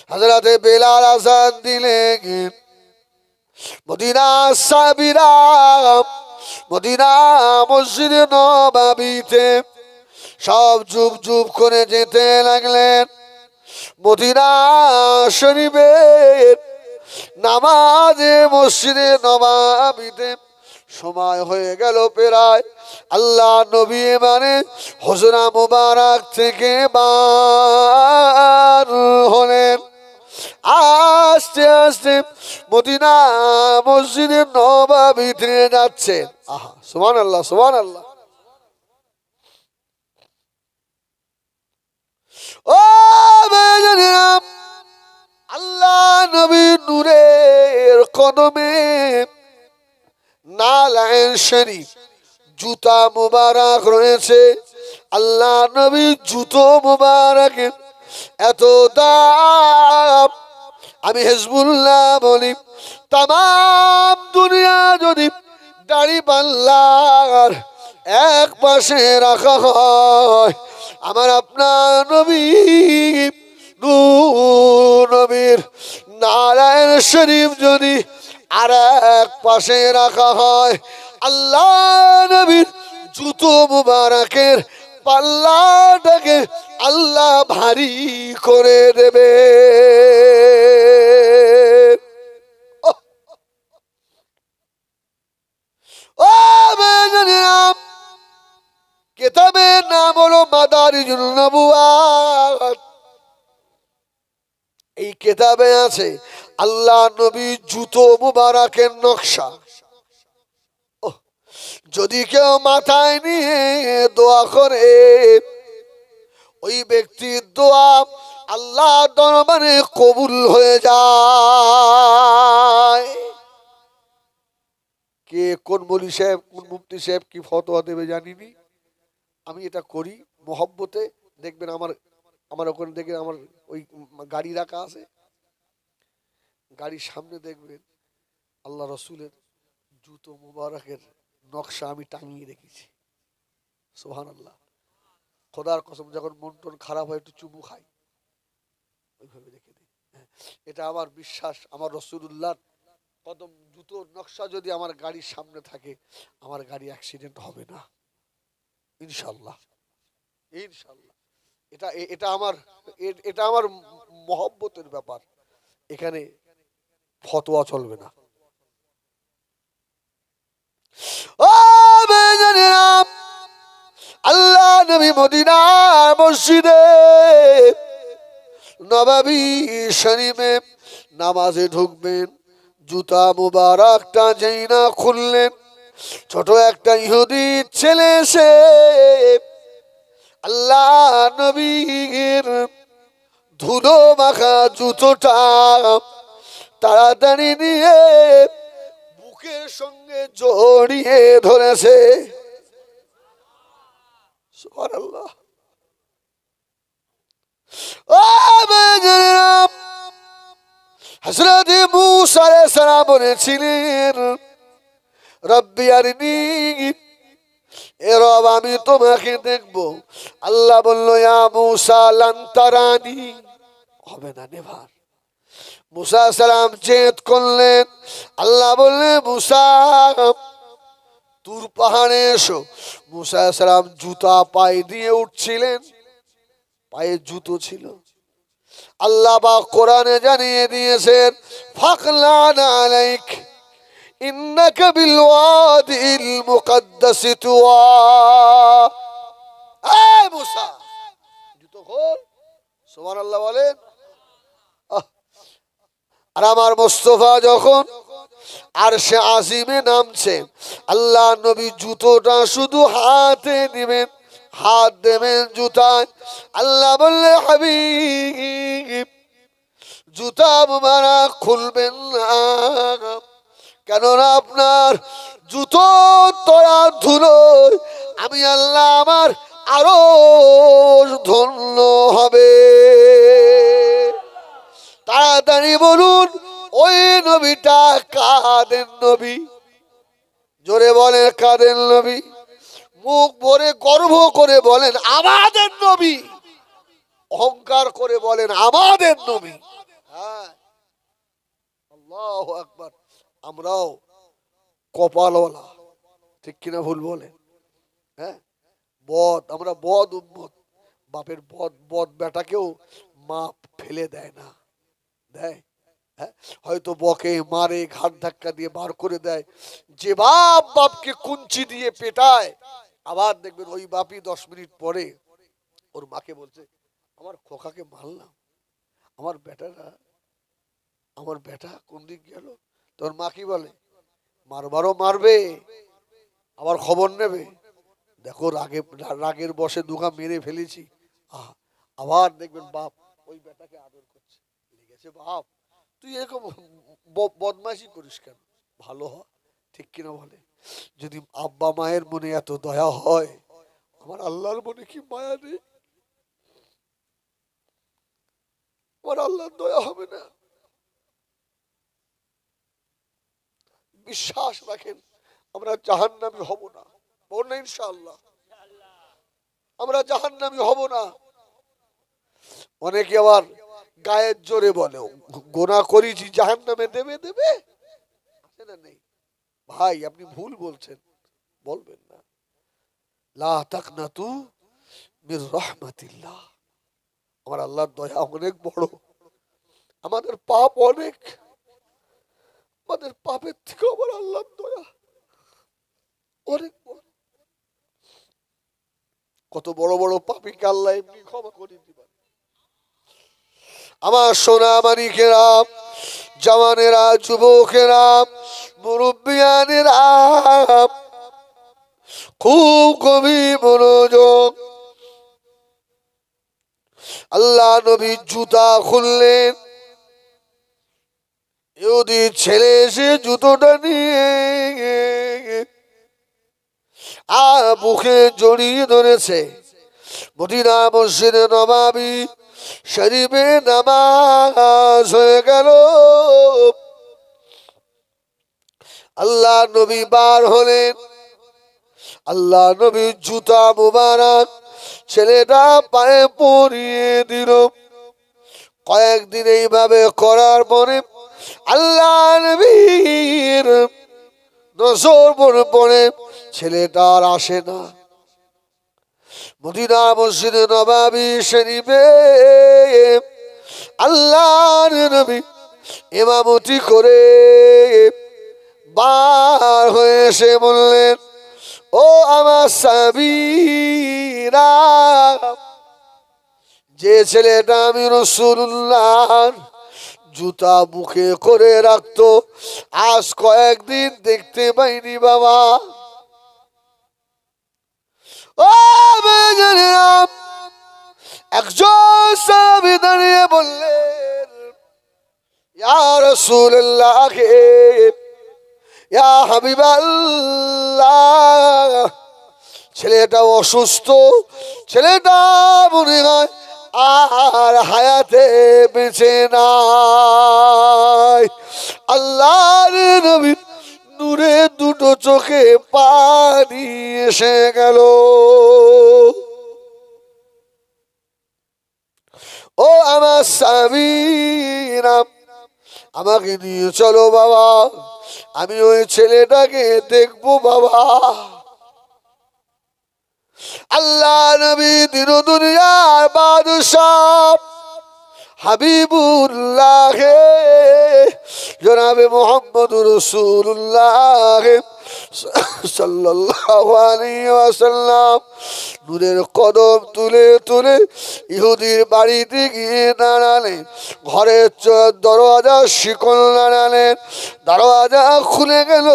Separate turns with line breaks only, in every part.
হযরতে বেলাল আযান দিলেন। মদিনা সাহাবীরা মদিনা মসজিদে নববীতে সব যুগ যুগ করে যেতে লাগলেন। মদিনা শরীফের নামাজে মসজিদে নববীতে সময় হয়ে গেল প্রায়। আল্লাহ নবী মানে হুজরা মুবারক থেকে বার হলেন। আস্তে আস্তে মদিনা মসজিদে নববীতে যাচ্ছেন। আহা, সুবহানাল্লাহ সুবহানাল্লাহ। ও ভাইজানেরা, আল্লাহ নবীর নূরের কদমে নালায়েন শরীফ জুতা মুবারক রয়েছে। আল্লাহ নবীর জুতো মুবারকের এত দাম, আমি হিজবুল্লাহ বলি তামাম দুনিয়া যদি দাড়ি পাল্লার এক পাশে রাখা হয়, আমার আপনার নবী নূর নবীর নারায়ণ শরীফ যদি আর এক পাশে রাখা হয়, আল্লাহ নবীর জুতো মুবারকের পাল্লাটাকে আল্লাহ ভারী করে দেবে। ও ভাইজানেরা, কিতাবের নাম হলো মাদারিজুন নবুওয়াত। এই কিতাবে আছে আল্লাহ নবীর জুতো মুবারকের নকশা। যদি কেউ মাথায় নিয়ে দোয়া করে, ওই ব্যক্তির দোয়া আল্লাহ দরবারে কবুল হয়ে যায়। কে কোন মৌলী সাহেব কোন মুফতি সাহেব কি ফতোয়া দেবে জানিনি, আমি এটা করি মহব্বতে। দেখবেন আমার ওখানে দেখবেন আমার ওই গাড়ি রাখা আছে, গাড়ির সামনে দেখবেন আল্লাহ রসুলের জুতো মুবারকের নকশা আমি টাঙিয়ে রেখেছি। সুবহানাল্লাহ। খোদার কসম, যখন মন টন খারাপ হয় একটু চুমু খাই, ওইভাবে রেখে দিই। এটা আমার বিশ্বাস, আমার রসুলুল্লাহ কদম জুতোর নকশা যদি আমার গাড়ির সামনে থাকে, আমার গাড়ি অ্যাক্সিডেন্ট হবে না ইনশাল্লাহ ইনশাল্লাহ। এটা আমার মহব্বতের ব্যাপার, এখানে ফতোয়া চলবে না। ও ভাইজানেরা, আল্লাহ নবী মদিনা মসজিদে নববী শরীফে নামাজে ঢুকবেন। জুতা মুবারকটা যেই না খুললেন, ছোট একটা ইহুদি ছেলে এসে আল্লাহ নবীর ধুলো মাখা জুতোটা তাড়াতাড়ি নিয়ে বুকের সঙ্গে জড়িয়ে ধরেছে। সুবহানাল্লাহ। ও ভাইজানেরা, হযরত মূসা আলাইহিস সালাম বলেছিলেন, রব্বি আরিনি, এ রব আমি তোমাকে দেখবো। আল্লাহ বলল, ইয়া মূসা লান তারানি, হবে না, নেভার। মূসা আলাইহিস সালাম জেদ করলেন। আল্লাহ বললেন, মূসা তুর পাহাড়ে এসো। মূসা আলাইহিস সালাম জুতা পায়ে দিয়ে উঠছিলেন, পায়ে জুতো ছিল। আল্লাহ বা কোরআনে জানিয়ে দিয়েছেন, ফাকলান আলাইক ইন্নাকা বিল ওয়াদিল মুকদ্দাসি তুয়া। এই মূসা, জুতো খোল। সুবহানাল্লাহ বলেন। আর আমার মুস্তাফা যখন আরশে আজিমে নামছেন, আল্লাহ নবী জুতোটা শুধু হাতে নেবেন, হাত দেবেন জুতায়। আল্লাহ বললে, হাবিব জুতা মুবারক খুলবেন না, কেননা আপনার জুতো তলা ধুলোয় আমি আল্লাহ আমার আরো ধন্য হবে। তাড়াতাড়ি বলুন, ওই নবীটা কাদের নবী? জোরে বলেন, কাদের নবী? মুখ ভরে গর্ব করে বলেন, আমাদের নবী। অহংকার করে বলেন, আমাদের নবী। হ্যাঁ, আল্লাহু আকবার। আমরাও কপালওয়ালা, ঠিক কিনা ভুল বলে? হ্যাঁ, আমরা বদ উম্মত। বাপের বদ বদ বেটাকেও মা ফেলে দেয় না, দেয়? হ্যাঁ, হয়তো বকে, মারে, ঘাট ধাক্কা দিয়ে বার করে দেয়। যে বাপ বাপকে কুঞ্চি দিয়ে পেটায়, আবার দেখবেন ওই বাপই 10 মিনিট পরে ওর মাকে বলছে, আমার খোকাকে মারলাম, আমার বেটারা, আমার বেটা কোন দিক গেল? তোর মা কি বলে? মারবারও মারবে, আবার খবর নেবে। দেখো রাগের বশে দুগা মেরে ফেলেছি। আবার দেখবেন বাপ ওই বেটাকে আদর করছে, লেগেছে বাপ, তুই এরকম বদমাইশি করিস কেন? ভালো হ, ঠিক কিনা বলে? যদি আব্বা মায়ের মনে এত দয়া হয়, আমার আল্লাহর মনে কি মায়া নেই? আমার আল্লাহর দয়া হবে না? বিশ্বাস রাখেন, আমরা জাহান্নামী হব না। বল না ইনশাআল্লাহ, আমরা জাহান্নামী হব না। অনেকে আবার গায়ের জোরে বলে গোনা করেছি জাহান্নামে দেবে দেবে, আছে না নেই? ভাই আপনি ভুল বলছেন, বলবেন না। লা তাকনাতু মির রাহমাতিল্লাহ। আমার আল্লাহর দয়া অনেক বড়, আমাদের পাপ অনেক, আমাদের পাপের থেকে আমার আল্লাহর দয়া অনেক বড়। কত বড় বড় পাপীকে আল্লাহ এমনি ক্ষমা করে দিবেন। আমার সোনা মানিকেরা, জওয়ানেরা, যুবকেরা, মুরব্বিয়ানেরা, খুব গভীর মনোযোগ। আল্লাহ নবী জুতা খুললেন, ইহুদি ছেলে এসে জুতোটা নিয়ে আর বুকে জড়িয়ে ধরেছে। মদিনা মসজিদে নববী শরীফে নামাজ হয়ে গেল। আল্লাহ নবী বার হলেন, আল্লাহ নবী জুতা মুবারক ছেলেটা পায়ে পরিয়ে দিল। কয়েকদিন এইভাবে করার পরে আল্লাহ নবীর নজর পড়ে ছেলেটা আর আসে না। মদিনা মসজিদে নববী শরীফে আল্লাহর নবী ইমামতি করে বার হয়ে এসে বললেন, ও আমার সাহাবীরা, যে ছেলেটা আমি রাসূলুল্লাহর জুতা বুকে করে রাখতো, আজ কয়েকদিন দেখতে পাইনি বাবা। ও বেজানেরা, একজন সাহাবী দাঁড়িয়ে বললেন, ইয়া রাসূলুল্লাহ, ইয়া হাবিবাল্লাহ, ছেলেটা অসুস্থ, ছেলেটা মনে হয় আর হায়াতে বেঁচে নাই। আল্লাহর নবীর নূরে দুটো চোখে পানি এসে গেল। ও আমার সাহাবীরা, আমাকে নিয়ে চলো বাবা, আমি ওই ছেলেটাকে দেখবো বাবা। আল্লাহ নবী দিন দুনিয়ার বাদশাহ হাবিবুল্লাহ জনাবে মুহাম্মদুর রাসূলুল্লাহ সাল্লাল্লাহু আলাইহি ওয়াসাল্লাম নূরের কদম তুলে তুলে ইহুদির বাড়িতে গিয়ে দাঁড়ালেন। ঘরের দরওয়াজা শিকল নাড়ালেন, দরওয়াজা খুলে গেল।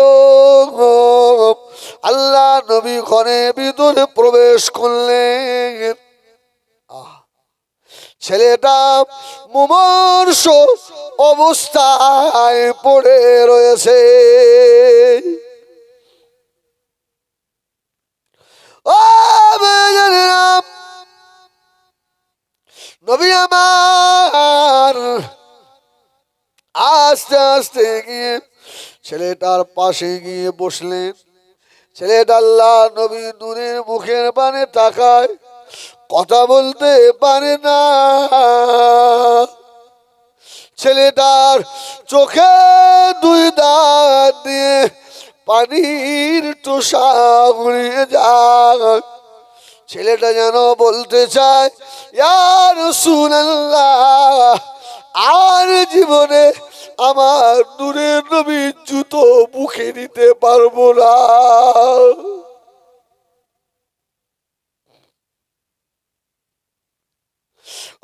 আল্লাহ নবী ঘরের ভিতরে প্রবেশ করলেন। ছেলেটা মুমূর্ষ অবস্থায় পড়ে রয়েছে। ও নবী আমার আস্তে আস্তে গিয়ে ছেলেটার পাশে গিয়ে বসলেন। ছেলেটা আল্লাহ নবী নূরের মুখের পানে তাকায়, কথা বলতে পারে না। ছেলেটার চোখে দুই দাঁত দিয়ে পানির টোসা গড়িয়ে যায়। ছেলেটা যেন বলতে চায়, ইয়া রাসূলুল্লাহ, আর জীবনে আমার নূরের নবীর জুতো মুখে নিতে পারবো না।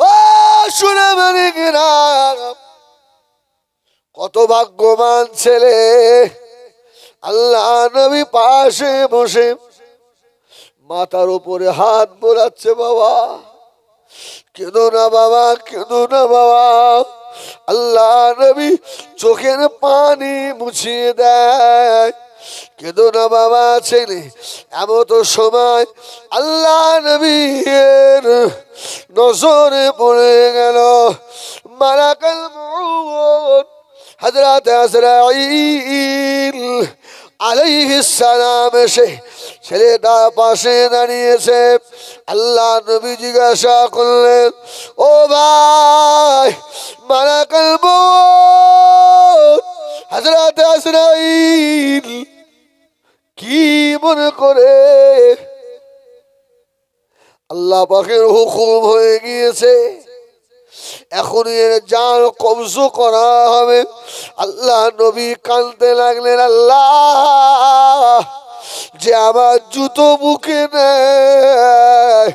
ও শুনে মানে কিনা, কত ভাগ্যবান ছেলে, আল্লাহ নবী পাশে বসে মাথার উপরে হাত বোলাচ্ছে। বাবা কেঁদো না, বাবা কেঁদো না বাবা। আল্লাহ নবী চোখের পানি মুছিয়ে দেয়। কেঁদো না বাবা ছেলে। এমন সময় আল্লাহ নবীর নজরে পড়ে গেল মালাকুল মউত হযরত আজরাইল আলাইহিস সালাম এসে ছেলেটা পাশে দাঁড়িয়েছে। আল্লাহ নবী জিজ্ঞাসা করলেন, ও ভাই মালাকুল মউত হযরত আজরাইল কি মনে করে? আল্লাহ পাকের হুকুম হয়ে গিয়েছে, এখনই এর জান কবজ করা হবে। আল্লাহ নবী কাঁদতে লাগলেন, আল্লাহ যে আমার জুতো বুকে নেয়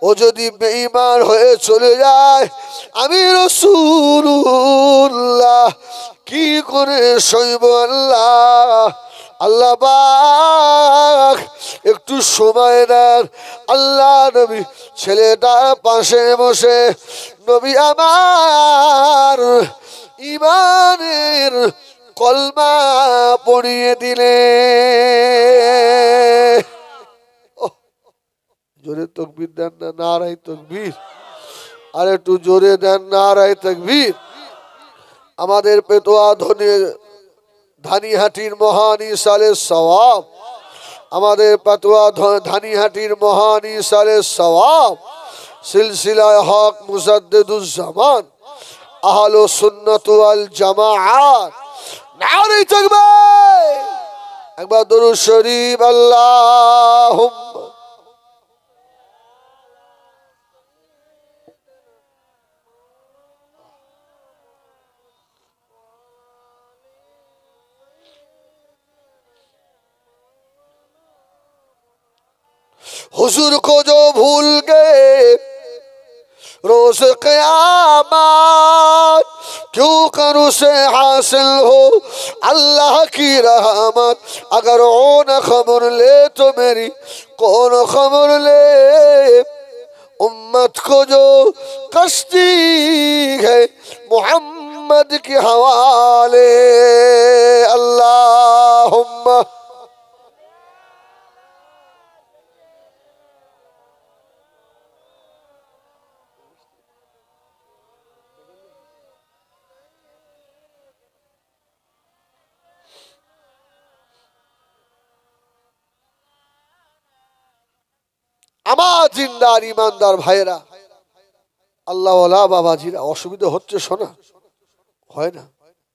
ও যদি বেঈমান হয়ে চলে যায়, আমি রাসূলুল্লাহ কি করে সইব? আল্লাহ আল্লাহ পাক একটু সময় দেন। আল্লাহ নবী ছেলেটার পাশে বসে নবী আমার ইমানের কলমা পড়িয়ে দিলে। জোরে তাকবীর দেন না, নারায়ে তাকবীর। আর একটু জোরে দেন, নারায়ে তাকবীর। আমাদের পেটোয়া ধানিহাটির মহান ইসালের সওয়াব, আমাদের পেটোয়া ধানিহাটির মহান ইসালের সওয়াব সিলসিলায়ে হক মুজাদ্দিদুজ্জামান আহলে সুন্নাত ওয়াল জামাআত, নারায়ে তাকবীর। একবার দুরূদ শরীফ আল্লাহুম্মা हुजूर को जो भूल गए रोज क़यामत, क्यों कर उसे हासिल हो अल्लाह की रहमत। अगर ओ न खबर ले तो मेरी कौन खबर ले, उम्मत को जो कश्ती है मोहम्मद के हवाले। अल्लाहुम्मा আমার জিন্দার ইমানদার ভাইরা, আল্লাহওয়ালা বাবাজিরা, অসুবিধা হচ্ছে শোনা হয় না?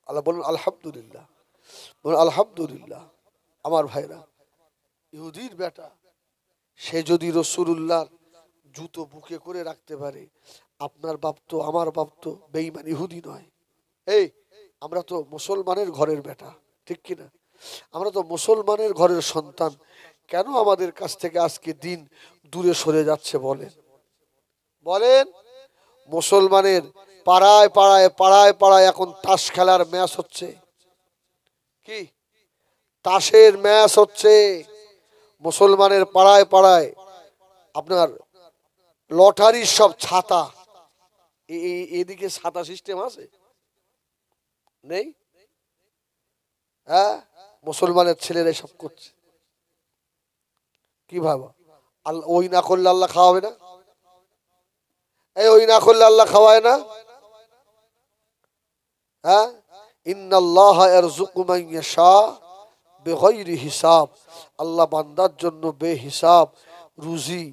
আল্লাহ বলুন আলহামদুলিল্লাহ, বলুন আলহামদুলিল্লাহ। আমার ভাইরা, ইহুদির বেটা সে যদি রাসূলুল্লাহর জুতো বুকে করে রাখতে পারে, আপনার বাপ তো আমার বাপ তো বেঈমান ইহুদি নয়। এই আমরা তো মুসলমানের ঘরের বেটা, ঠিক কিনা? আমরা তো মুসলমানের ঘরের সন্তান। কেন আমাদের কাছ থেকে আজকে দিন দূরে সরে যাচ্ছে বলেন? বলেন। মুসলমানের পাড়ায় পাড়ায় পাড়ায় পাড়ায় এখন তাস খেলার ম্যাচ হচ্ছে। কি তাসের ম্যাচ হচ্ছে মুসলমানের পাড়ায় পাড়ায়। আপনার লটারির সব ছাতা, এদিকে ছাতা সিস্টেম আছে? নেই। হ্যাঁ, মুসলমানের ছেলেরা সব করছে। কি ভাবা? আল্লাহ ওই না করলে আল্লাহ খাওয়াবে না? এই ওই না করলে আল্লাহ খাওয়ায় না? হ্যাঁ, ইন্নাল্লাহা ইয়ারযুকু মান ইয়াশা বিগাইরি হিসাব। আল্লাহ বান্দার জন্য বেহিসাব রুজি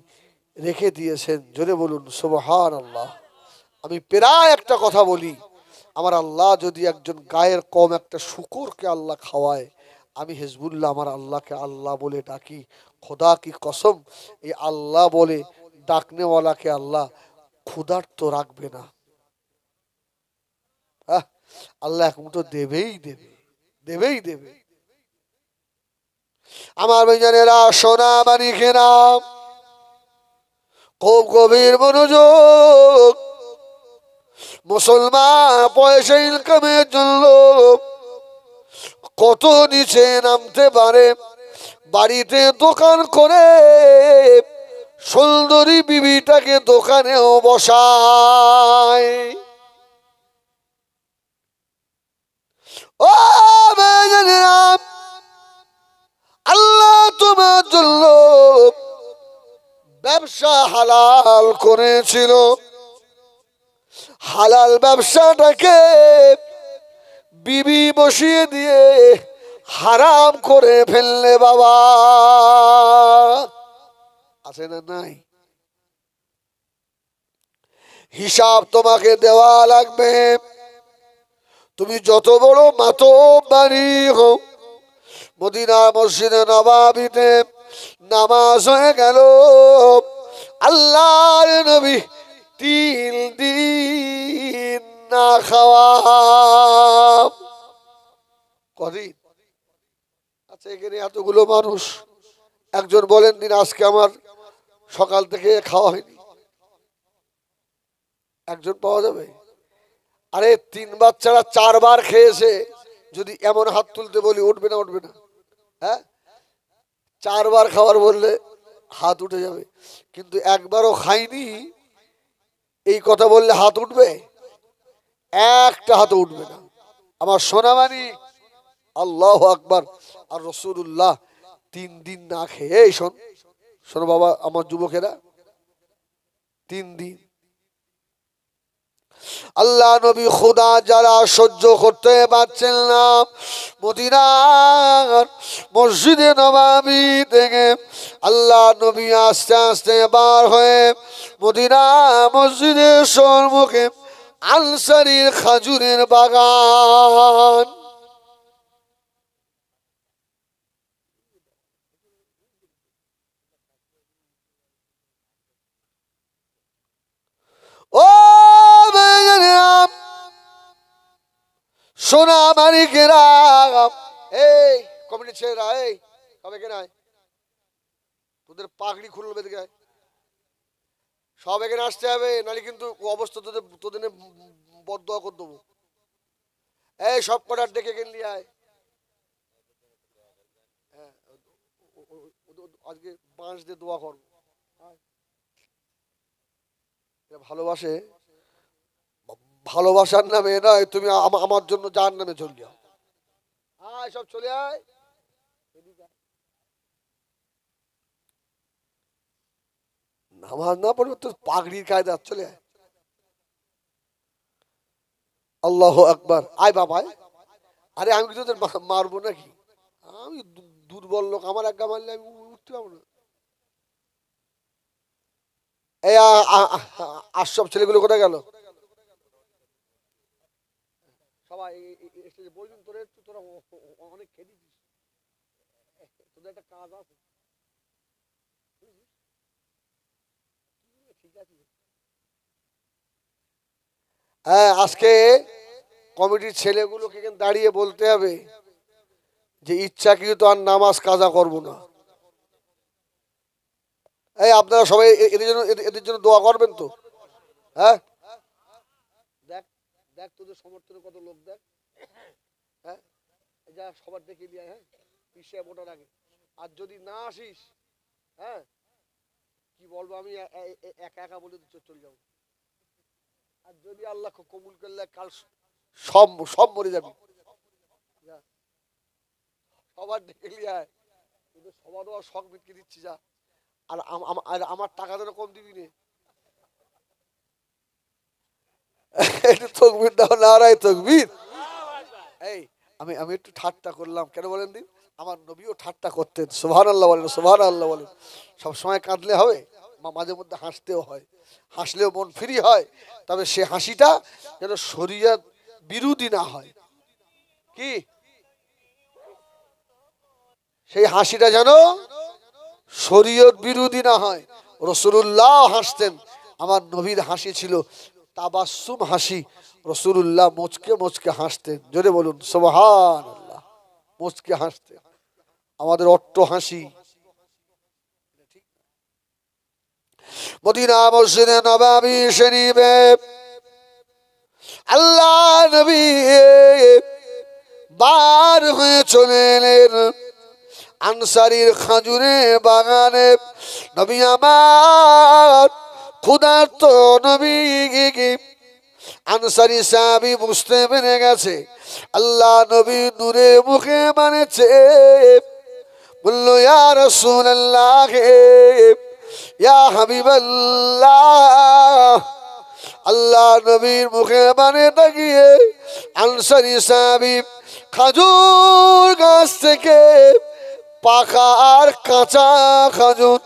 রেখে দিয়েছেন। জোরে বলুন সুবহানাল্লাহ। আমি প্রায় একটা কথা বলি, আমার আল্লাহ যদি একজন গায়ের কম একটা শুকরকে আল্লাহ খাওয়ায়, আমি হিজবুল্লাহ আমার আল্লাহকে আল্লাহ বলে ডাকি। খোদা কি কসম, এই আল্লাহ বলে ডাকনেওয়ালাকে আল্লাহ ক্ষুধার্ত রাখবে না। আল্লাহ এক মুঠো দেবেই দেবে, দেবেই দেবে। আমার ভাইজানেরা, সোনা মানিকেরা, খুব গভীর মনোযোগ। মুসলমান পয়সা ইনকামের জন্য কত নিচে নামতে পারে। বাড়িতে দোকান করে সুন্দরী বিবিটাকে দোকানেও বসায়। ও আল্লাহ তোমার জন্য ব্যবসা হালাল করেছিল, হালাল ব্যবসাটাকে বিবি বসিয়ে দিয়ে হারাম করে ফেললে বাবা। আছে না নাই? হিসাব তোমাকে দেওয়া লাগবে। তুমি যত বড় মাতব্বরি হও, মদিনা মসজিদে নববীতে নামাজ হয়ে গেল, আল্লাহর নবী 3 দিন না খাওয়া। কদিন? আচ্ছা, এখানে এতগুলো মানুষ, একজন বলেন দিন আজকে আমার সকাল থেকে খাওয়া হয়নি? একজন পাওয়া যাবে? আরে 3 বাচ্চারা 4 বার খেয়েছে, যদি এমন হাত তুলতে বলি উঠবে না? উঠবে না? হ্যাঁ, 4 বার খাবার বললে হাত উঠে যাবে, কিন্তু একবারও খাইনি এই কথা বললে হাত উঠবে? একটা হাত উঠবে না। আমার সোনামানি, আল্লাহু আকবার। আর রাসূলুল্লাহ 3 দিন না খেয়ে, এই শোন শোনো বাবা, আমার যুবকেরা, 3 দিন। আল্লাহ নবী খোদা যারা সহ্য করতে পারছেন না, মদিনার মসজিদে নববী থেকে আল্লাহ নবী আস্তে আস্তে বার হয়ে মদিনা মসজিদের সম্মুখে আনসারীর খাজুরের বাগান। ও সোনা মানিকেরা, এই কমিটি ছেলেরা, এই সবাই কেন আয়, তোদের পাগড়ি খুলবে দিকে, সব এখানে আসতে হবে, নাহলে কিন্তু অবস্থা তোদের বদদোয়া করে দেবো। এই সব কটার ডেকে গেলি আয়। হ্যাঁ, আজকে বাঁশ দিয়ে দোয়া করবো। ভালোবাসে, ভালোবাসার নামে নয়, তুমি আমার জন্য যার নামে চলি আয়, সব চলে আয়। নামাজ না পড়বে তো পাগড়ির কায়দা, চলে আয়। আল্লাহু আকবার। আয় বাবা। আরে আমি কি তোদের মারবো নাকি? আমি দুর্বল লোক, আমার এক গা মারলে আমি উঠতে পারবো না। এই আর সব ছেলেগুলো কোথায় গেল? সবাই বলবেন, তোরা অনেক খেয়েছিস, তোদের একটা কাজ আছে। ঠিক আছে, হ্যাঁ, আজকে কমিটির ছেলেগুলোকে দাঁড়িয়ে বলতে হবে যে ইচ্ছাকৃত আর নামাজ কাজা করব না। এই আপনারা সবাই এদের জন্য দোয়া করবেন তো? হ্যাঁ, দেখ দেখ তোদের সমর্থনে কত লোক, দেখ। হ্যাঁ, যা সবার দেখে দিয়ে, হ্যাঁ, পিছিয়ে ওঠার আগে। আর যদি না আসিস, হ্যাঁ, কি বলবো, আমি একা একা বলে চলে যাবো। আর যদি আল্লাহ কবুল করলে কাল সব সব মরে যাবি। সবার ডেকে নিয়ে আয়, কিন্তু সবারও শখ বিটকে দিচ্ছি যা। আর আমার টাকা যেন কম দিবি নে। একটু তকবির দাও, নারায়ে তাকবীর। এই আমি আমি একটু ঠাট্টা করলাম, কেন বলেন দিন? আমার নবীও ঠাট্টা করতেন। সুবহানাল্লাহ বলেন, সুবহানাল্লাহ বলেন। সব সময় কাঁদলে হবে, মাঝে মধ্যে হাসতেও হয়। হাসলেও মন ফ্রি হয়, তবে সে হাসিটা যেন শরীয়ত বিরোধী না হয়, কি সেই হাসিটা যেন শরীয়ত বিরোধী না হয়। রাসূলুল্লাহ হাসতেন, আমার নবীর হাসি ছিল তাবাসসুম হাসি। রাসূলুল্লাহ মুচকে মুচকে হাসতেন, জোরে বলুন সুবহানাল্লাহ। মুচকে হাসতেন, আমাদের অট্ট হাসি। মদিনা মসজিদে নববী শরীফে আল্লাহ নবী বার হয়ে চলে এলেন আনসারীর খাজুরে বাগানে। নবী আমার ক্ষুধার্ত নবী আনসারী সাহাবী বুঝতে পেরে গেছে আল্লাহ নবী নূরে মুখে মানেছে, বলল ইয়া রাসূলুল্লাহ, ইয়া হাবিবাল্লাহ। আল্লাহ নবীর মুখে মানে তাকিয়ে আনসারী সাহাবী খাজুর গাছ থেকে পাকা আর কাঁচা খাজুর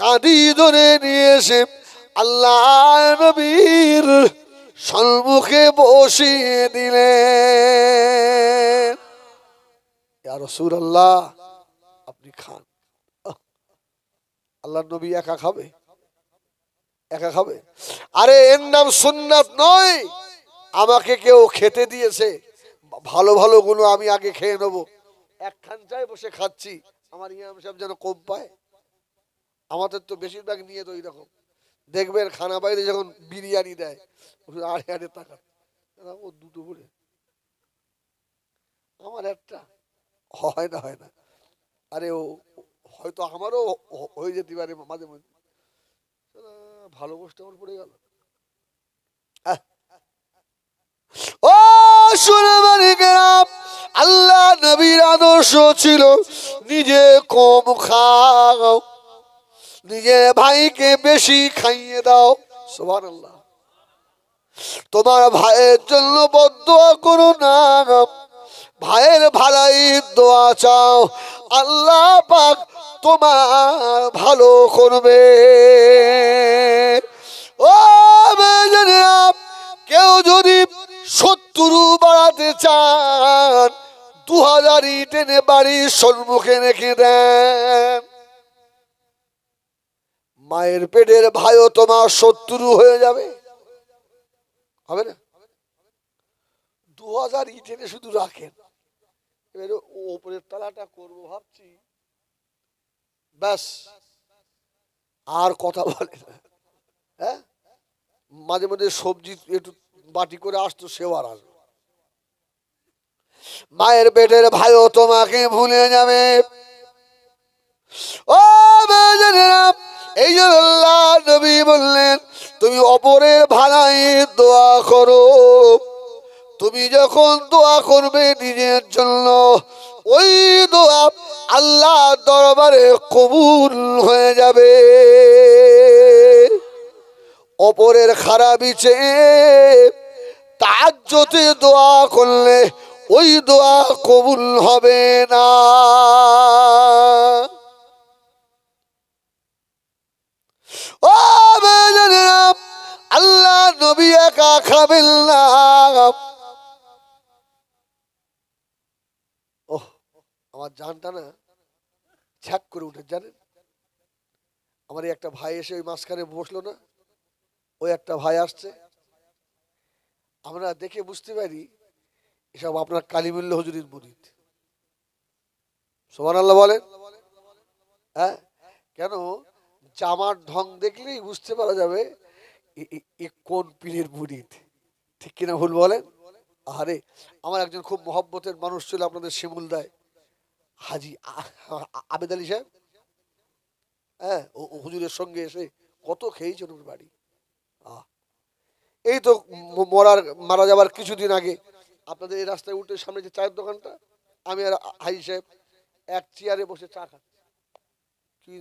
কাঁদি ধরে নিয়ে এসে আল্লাহ নবীর সম্মুখে বসিয়ে দিলেন। ইয়া রাসূলুল্লাহ, আপনি খান। আল্লাহ নবী একা খাবে? একা খাবে? আরে এর নাম সুন্নাত নয়, আমাকে কেউ খেতে দিয়েছে, ভালো ভালো গুলো আমি আগে খেয়ে নেবো। এক খানচায় বসে খাচ্ছি, আমার ইমাম সাহেব যেন কম পায়। আমাদের তো বেশিরভাগ নিয়ে তো এইরকম, দেখবেন খানা বাইরে যখন বিরিয়ানি দেয় আড়ে আড়ে টাকা, ও দুটো করে, আমার একটা হয় না, হয় না। আরে ও হয়তো আমারও হয়ে যেতে পারে মাঝে মাঝে, ভালো গোষ্ঠ আমার পড়ে গেল। ও সুরমানিকেরাম, আল্লাহ নবীর আদর্শ ছিল নিজে কম খাও, নিজের ভাইকে বেশি খাইয়ে দাও। সুবহানাল্লাহ। তোমার ভাইয়ের জন্য বদদোয়া করো না, ভাইয়ের ভালাই দোয়া চাও, আল্লাহ পাক তোমার ভালো করবে। ও বেজনেরা, কেউ যদি শত্রু বাড়াতে চান 2000 ইট এনে বাড়ির সম্মুখে রেখে দেন, মায়ের পেটের ভাইও তোমার শত্রু হয়ে যাবে, হবে না? 2000 ইট এনে শুধু রাখেন, এবারে ওপরের তলাটা করবো ভাবছি, ব্যাস আর কথা বলে না। হ্যাঁ, মাঝে মাঝে সবজি একটু বাটি করে আসতো, সেবার আসবে, মায়ের পেটের ভাইও তোমাকে ভুলে যাবে। ও বেজনেরা, এই জন্য আল্লাহ নবী বললেন তুমি অপরের ভালাই দোয়া করো। তুমি যখন দোয়া করবে নিজের জন্য, ওই দোয়া আল্লাহ দরবারে কবুল হয়ে যাবে। অপরের খারাপি চেয়ে তাজ্জুদে দোয়া করলে ওই দোয়া কবুল হবে না। ও বেজনেরা, আল্লাহ নবী একা খাবেন না। ওহ, আমার জানটা না ছ্যাক করে উঠে, জানেন? আমার একটা ভাই এসে ওই মাঝখানে বসলো না, ওই একটা ভাই আসছে, আমরা দেখে বুঝতে পারি এসব আপনার কালিমুল্লাহ হুজুরের মুরিদ। সুবহানাল্লাহ বলেন। হ্যাঁ, কেন? জামার ঢং দেখলেই বুঝতে পারা যাবে এ কোন পীরের মুরিদ, ঠিক কিনা ভুল বলেন? আরে আমার একজন খুব মহব্বতের মানুষ ছিল আপনাদের শিমুলদায়, হাজি আবেদ আলী সাহেব। হ্যাঁ, ও হুজুরের সঙ্গে এসে কত খেয়েছেন ওর বাড়ি। এই তো মারা যাবার কিছুদিন আগে আপনাদের এই রাস্তায় উঠে সামনে যে চায়ের দোকানটা, আমি আর হাজি সাহেব এক চেয়ারে বসে চা খাচ্ছি, কি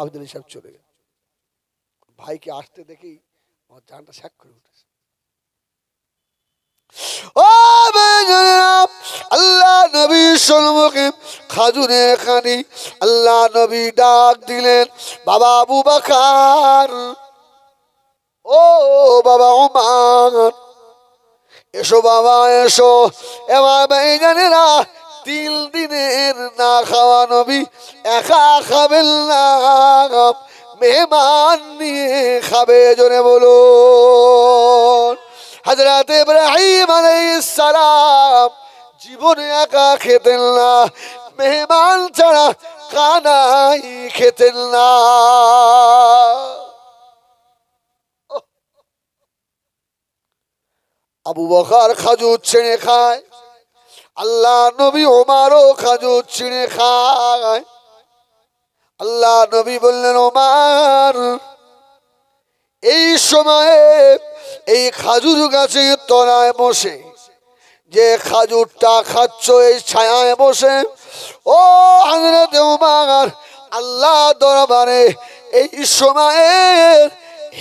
আবেদ আলী সাহেব চলে গেল। ভাইকে আসতে দেখেই আমার জানটা শ্যাক করে উঠেছে। ও আল্লাহ নবীর সম্মুখে খাজুরে খানি আল্লাহ নবী ডাক দিলেন, বাবা আবু বকর, ও বাবা ওমর, এসো বাবা এসো। এবার ভাইজানেরা 3 দিনের না খাওয়া নবী একা খাবেন না, মেহমান নিয়ে খাবে, জোরে বলুন। হযরত ইব্রাহিম আলাইহিস সালাম জীবনে একা খেতেন না, মেহমান ছাড়া কানাই খেতেন না। আবু বকর খাজুর ছিঁড়ে খায়, আল্লাহ নবী ওমরও খাজুর ছিঁড়ে খায়। আল্লাহ নবী বললেন, ওমর এই সময়ে এই খাজুর গাছের তলায় বসে যে খাজুরটা খাচ্ছ এই ছায়ায় বসে, ও হযরত ওমর আল্লাহ দরবারে এই সময়ের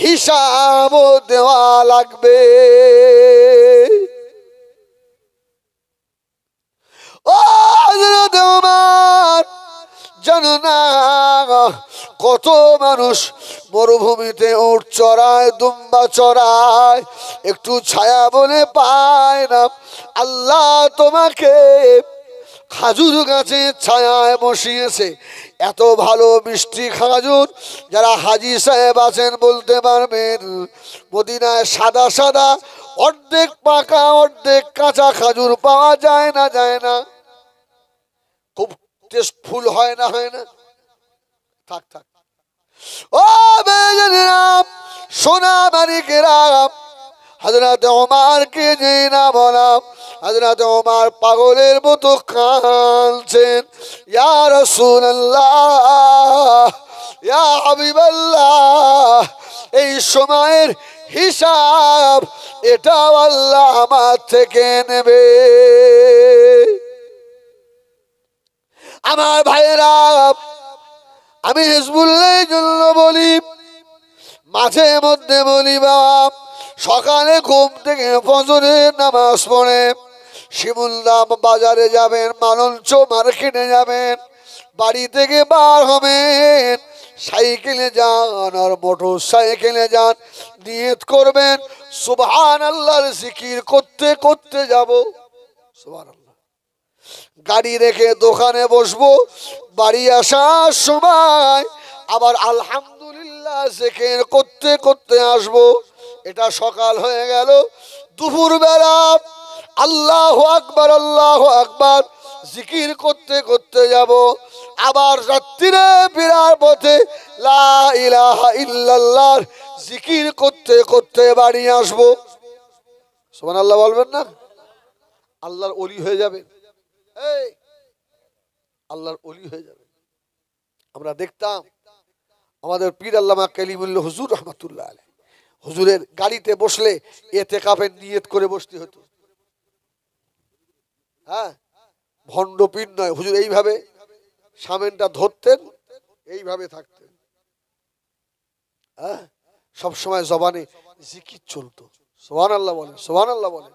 হিসাব দেওয়া লাগবে। ও হযরত ওমর জানো না কত মানুষ মরুভূমিতে উট চড়ায়, দুম্বা চড়ায়, একটু ছায়া বলে পায় না। আল্লাহ তোমাকে খাজুর গাছের ছায়ায় বসিয়েছে, এত ভালো মিষ্টি খাজুর। যারা হাজী সাহেব আছেন বলতে পারবেন, মদিনায় সাদা সাদা অর্ধেক পাকা অর্ধেক কাঁচা খাজুর পাওয়া যায় না, যায় না? খুব টেস্টফুল হয় না, হয় না? থাক থাক। ও বেজনাম সোনা মানিকেরাম, হযরত ওমরকে যে না বলাম, হযরত ওমর পাগলের মতো কাঁদছেন, ইয়া রাসূলুল্লাহ, ইয়া হাবিবাল্লাহ, এই সময়ের হিসাব এটাও আল্লাহ আমার থেকে নেবে। আমার ভাইয়েরা, আমি হিজবুল্লাহর জন্য বলি, মাঝে মধ্যে বলি, বাবা সকালে ঘুম থেকে ফজরের নামাজ পড়ে শিমুলদাম বাজারে যাবেন, মালঞ্চ মার্কেটে যাবেন, বাড়ি থেকে বার হবেন, সাইকেলে যান আর মোটর সাইকেলে যান, নিয়ত করবেন সুবহানাল্লাহর জিকির করতে করতে যাব। সুবহানাল্লাহ। গাড়ি রেখে দোকানে বসবো, বাড়ি আসার সময় আবার আলহামদুলিল্লাহ জিকির করতে করতে আসবো। এটা সকাল হয়ে গেল। দুপুর বেলা আল্লাহু আকবার আল্লাহু আকবার জিকির করতে করতে যাব। আবার রাত্রিরে ফেরার পথে লা ইলাহা ইল্লাল্লাহ জিকির করতে করতে বাড়ি আসবো। সুবহানাল্লাহ বলবেন না? আল্লাহর ওলি হয়ে যাবে, এই আল্লাহর ওলি হয়ে যাবে। আমরা দেখতাম আমাদের পীর আল্লামা কালিমুল্লাহ হুজুর রহমাতুল্লাহ আলাইহি, হুজুরের গাড়িতে বসলে ইতিকাফের নিয়ত করে বসতে হতো। হ্যাঁ, ভণ্ড পীর নয়, হুজুর এইভাবে সামেনটা ধরতেন, এইভাবে থাকতেন। হ্যাঁ, সবসময় জবানে জিকির চলতো। সুবহানাল্লাহ বলেন, সুবহানাল্লাহ বলেন।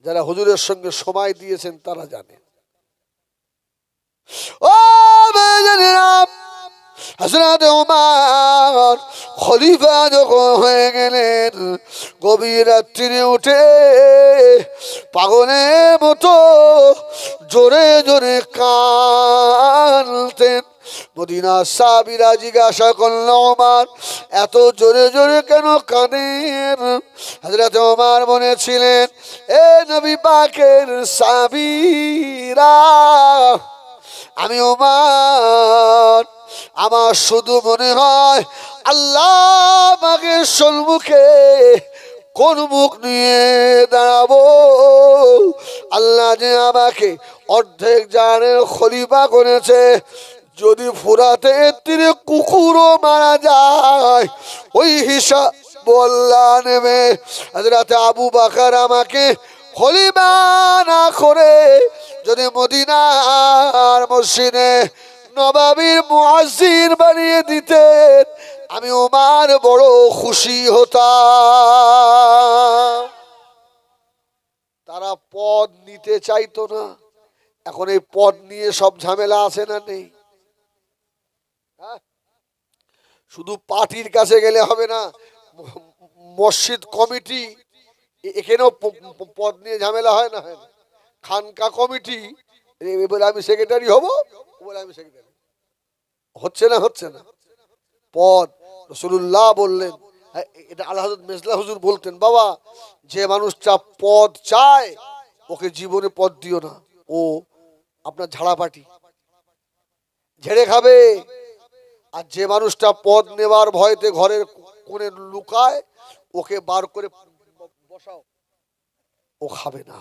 যারা হুজুরের সঙ্গে সময় দিয়েছেন তারা জানে। ও বেজানেরা, হযরত ওমর খলিফা যখন হয়ে গেলেন, গভীর রাত্রিরে উঠে পাগলের মতো জোরে জোরে কাঁদতেন। মদিনার সাহাবীরা জিজ্ঞাসা করল, ওমর এত জোরে জোরে কেন কাঁদেন? হযরত ওমর বলেছিলেন, এ নবী পাকের সাহাবীরা, আমি ওমর, আমার শুধু মনে হয় আল্লাহ আমাকে সম্মুখে কোন মুখ নিয়ে দাঁড়াবো। আল্লাহ যে আমাকে অর্ধেক জানের খলিফা করেছে, যদি ফুরাতের তীরে কুকুরও মারা যায় ওই হিসাব আল্লাহ নেবে। হযরত আবু বকর আমাকে খলিফা না করে যদি মদিনার মসজিদে নবাবীর মুয়াজ্জিন বানিয়ে দিতেন, আমি ওমর বড় খুশি হতাম। তারা পদ নিতে চাইতো না। এখন এই পদ নিয়ে সব ঝামেলা আছে না নেই? শুধু পার্টির কাছে গেলে হবে না, মসজিদ কমিটি এখানেও পদ নিয়ে ঝামেলা হয় না, হয় না? খানকা কমিটি বলে আমি সেক্রেটারি হব, বলে আমি সেক্রেটারি, হচ্ছে না, হচ্ছে না। পদ রাসূলুল্লাহ বললেন, এটা আল্লাহ হযরত মেজলা হুজুর বলতেন, বাবা যে মানুষটা পদ চায় ওকে জীবনে পদ দিও না, ও আপনার ঝাড়াপাটি ঝেড়ে খাবে। আর যে মানুষটা পদ নেবার ভয়তে ঘরের কোণে লুকায় ওকে বার করে বসাও, ও খাবে না।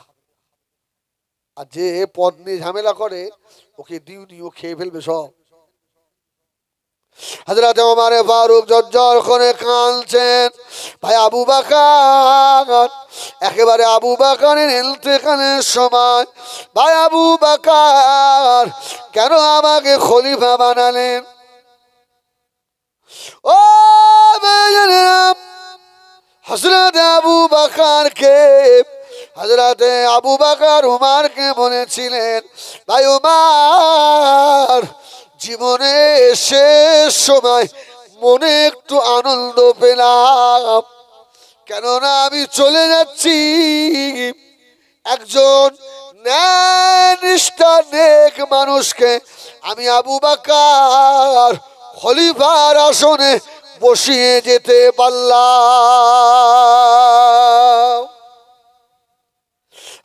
আর যে পদ নিয়ে ঝামেলা করে ওকে দিউনি, ও খেয়ে ফেলবে সব। হযরত ওমর ফারুক জর্জর করে কাঁদছেন, ভাই আবু বকর, একেবারে আবু বকরের ইন্তেকালের সময়, ভাই আবু বকর কেন আমাকে খলিফা বানালেন? ও ভাইজানেরা, হযরত আবু বকরকে, হযরত আবু বকর উমরকে বলেছিলেন, ভাই উমর, জীবনে শেষ সময় মনে একটু আনন্দ পেলাম, কেননা আমি চলে যাচ্ছি একজন ন্যায়নিষ্ঠা নেক মানুষকে আমি আবু বকর খলিফার আসনে বসিয়ে যেতে পারলাম।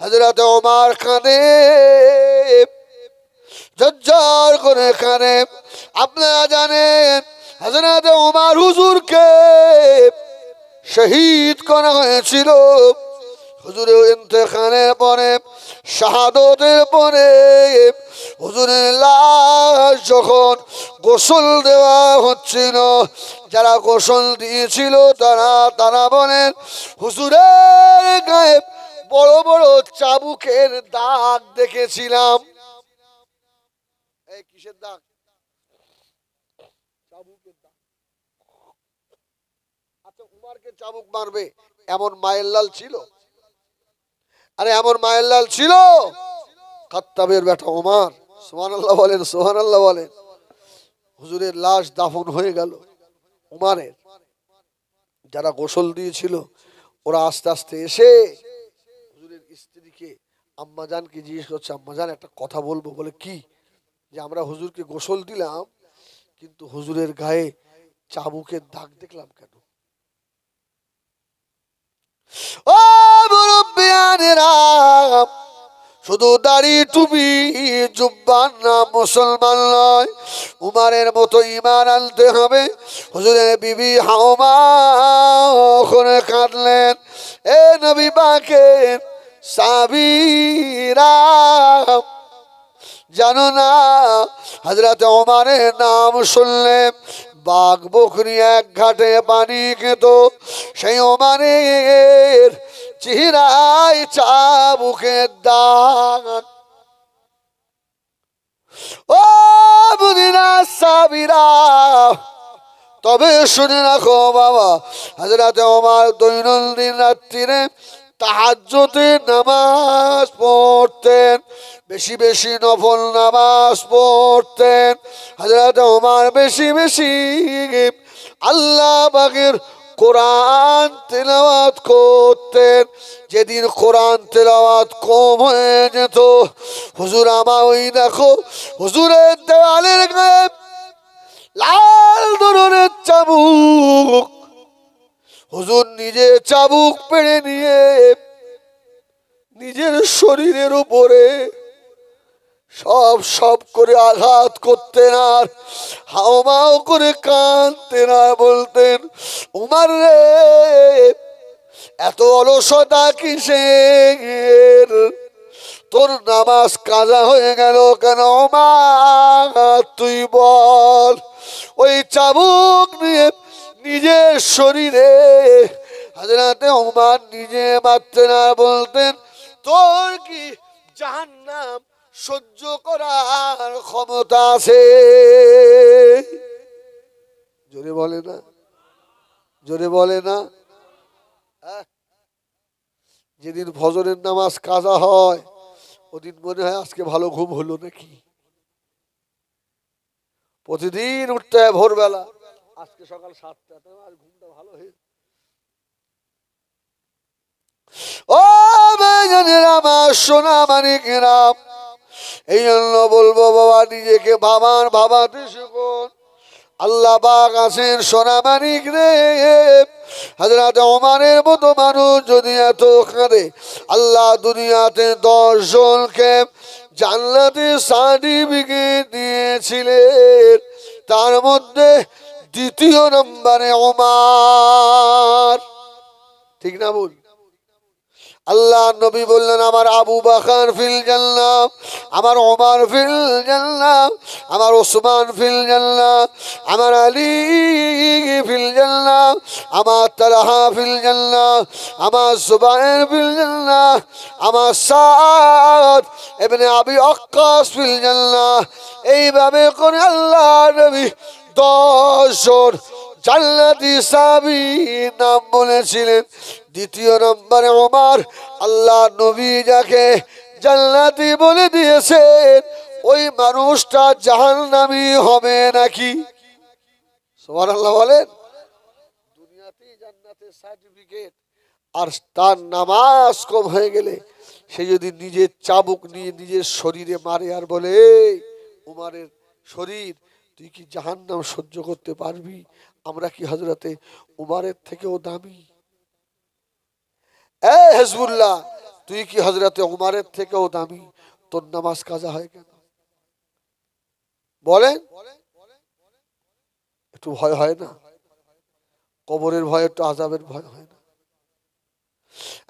হযরত ওমর কাঁদে, ঝরঝর করে কাঁদে। আপনারা জানেন হযরত ওমর হুজুরকে শহীদ করা হয়েছিল। হুজুরের ইন্তেকালের পরে, শাহাদতের পরে, হুজুরের লাশ যখন গোসল দেওয়া হচ্ছিল, যারা গোসল দিয়েছিল তারা বলেন, হুজুরের গায়ে বড় বড় চাবুকের দাগ দেখেছিলাম। এই কিসের দাগ? চাবুকের দাগ। আচ্ছা, উমারকে চাবুক মারবে এমন মায়ের লাল ছিল? আরে এমন মায়ের লাল ছিল? খাত্তাবের বেটা ওমর, সুবহানাল্লাহ বলেন, সুবহানাল্লাহ বলেন। হুজুরের লাশ দাফন হয়ে গেল। উমারের যারা গোসল দিয়েছিল ওরা আস্তে আস্তে এসে হুজুরের স্ত্রীকে, আম্মাজানকে জিজ্ঞেস করছে, আম্মাজান একটা কথা বলবো। বলে কি? যে আমরা হুজুরকে গোসল দিলাম কিন্তু হুজুরের গায়ে চাবুকের দাগ দেখলাম কেন? ও মুরব্বিয়ানেরা, শুধু দাড়ি টুপি জুব্বান না মুসলমান নয়, উমারের মতো ঈমান আনতে হবে। হুজুরের বিবি হাওমা ওখানে কাঁদলেন, এ নবী পাকের সাহাবীরা, জানো না হযরত ওমরের নাম শুনলে বাঘ বকরি এক ঘাটে পানি খেত, সেই ওমরের চেহারায় চাবুকের দাগ। ও মুদিনা সাবিরা, তবে শুনে রাখো বাবা, হযরত ওমর দৈনন্দিন রাত্রিরে তাহাজ্জুদে নামাজ পড়তেন, বেশি বেশি নফল নামাজ পড়তেন। হযরত ওমর বেশি বেশি আল্লাহ পাকের কোরআন তেলাওয়াত করতেন। যেদিন কোরআন তেলাওয়াত কম হয়ে যেত, হুজুর আমার ওই দেখো হুজুরের দেওয়ালের গায়ে লাল ধরনের চাবুক, হুজুর নিজে চাবুক পেড়ে নিয়ে নিজের শরীরের উপরে সব সব করে আঘাত করতেন, আর হাওমাও করে কাঁদতেন, আর বলতেন, উমার রে, এত অলসতা কিসের? তোর নামাজ কাজা হয়ে গেল কেন? উমার তুই বল। ওই চাবুক নিয়ে নিজের শরীরে হযরতে উমার নিজে মারতেন, আর বলতেন, তোর কি জাহান্নাম সহ্য করার ক্ষমতা আছে? জোরে বলে না, জোরে বলে না। যেদিন ফজরের নামাজ কাজা হয় ওদিন মনে হয় আজকে ভালো ঘুম হলো নাকি। প্রতিদিন উঠতে হয় ভোরবেলা, আজকে সকাল 7টা, আর ঘুমটা ভালো হয়ে। ও ভাইজানেরা, আমার সোনা মানিকেরা, এই জন্য বলবো বাবা, নিজেকে ভাবাতে শিখুন। আল্লাহ পাক আছেন সোনা মানিক রে। হযরত ওমরের মতো মানুষ যদি এত কাঁদে, আল্লাহ দুনিয়াতে 10 জনকে জান্নাতের সার্টিফিকেট দিয়েছিলেন, তার মধ্যে দ্বিতীয় নম্বরে ওমর। ঠিক না বল? আল্লাহ নবী বললেন, আমার আবু বকর ফিল জান্নাহ, আমার ওমর ফিল জান্নাহ, আমার ওসমান ফিল জান্নাহ, আমার আলী ফিল জান্নাহ, আমার তালহা ফিল জান্নাহ, আমার জুবায়ের ফিল জান্নাহ, আমার সাদ ইবনে আবি ওয়াক্কাস ফিল জান্নাহ। এইভাবে করে আল্লাহ নবী 10 জন জান্নাতি সাহাবীর নাম বলেছিলেন। দ্বিতীয় নম্বরে ওমর। আল্লাহ নবী যাকে জান্নাতি বলে দিয়েছেন, ওই মানুষটা জাহান্নামী হবে নাকি? সুবহানাল্লাহ বলেন। দুনিয়াতেই জান্নাতের সার্টিফিকেট, আর তার নামাজ কম হয়ে গেলে সে যদি নিজের চাবুক নিয়ে নিজের শরীরে মারে আর বলে, উমারের শরীর, তুই কি জাহান্নাম সহ্য করতে পারবি? আমরা কি হযরতে উমারের থেকেও দামি? এ হিজবুল্লাহ, তুই কি হযরতে উমারের থেকেও দামি? তোর নামাজ কাজা হয় কেন? বলেন। একটু ভয় হয় না? কবরের ভয়, একটু আযাবের ভয় হয় না?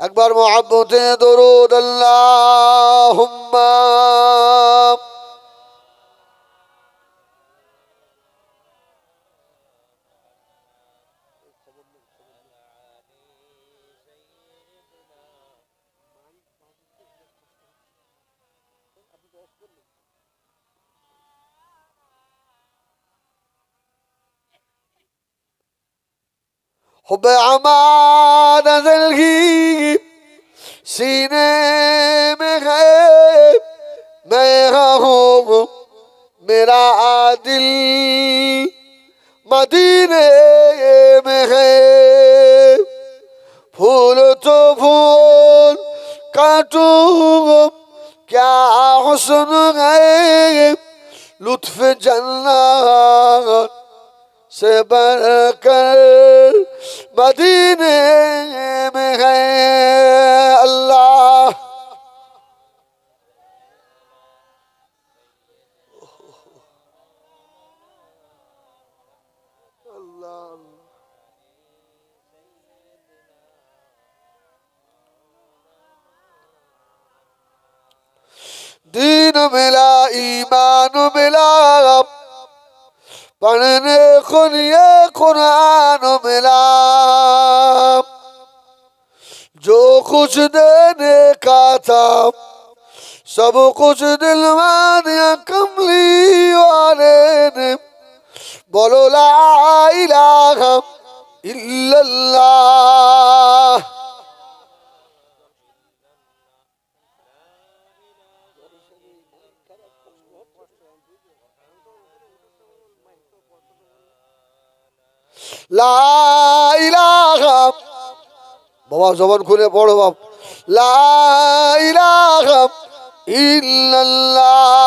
একবার মুহাব্বতে দরুদ আল্লাহুম্মা हुब्बे अमान ज़िंदगी सीने में है, मैं हूँ मेरा दिल मदीने में है। फूल तो फूल काटूं, क्या हुस्न है, लुत्फ जन्नत से बढ़कर मदीने में है। अल्लाह अल्लाह। दीन मिला, ईमान मिला, पढ़ने को ये कुरान मिला। जो कुछ देने का था, सब कुछ दिलवा दिया कमली वाले ने। बोलो ला इलाहा इल्लल्लाह। লা ইলাহা, বাবা জবান খুলে পড়ো বাপ। লা ইলাহা ইল্লাল্লাহ।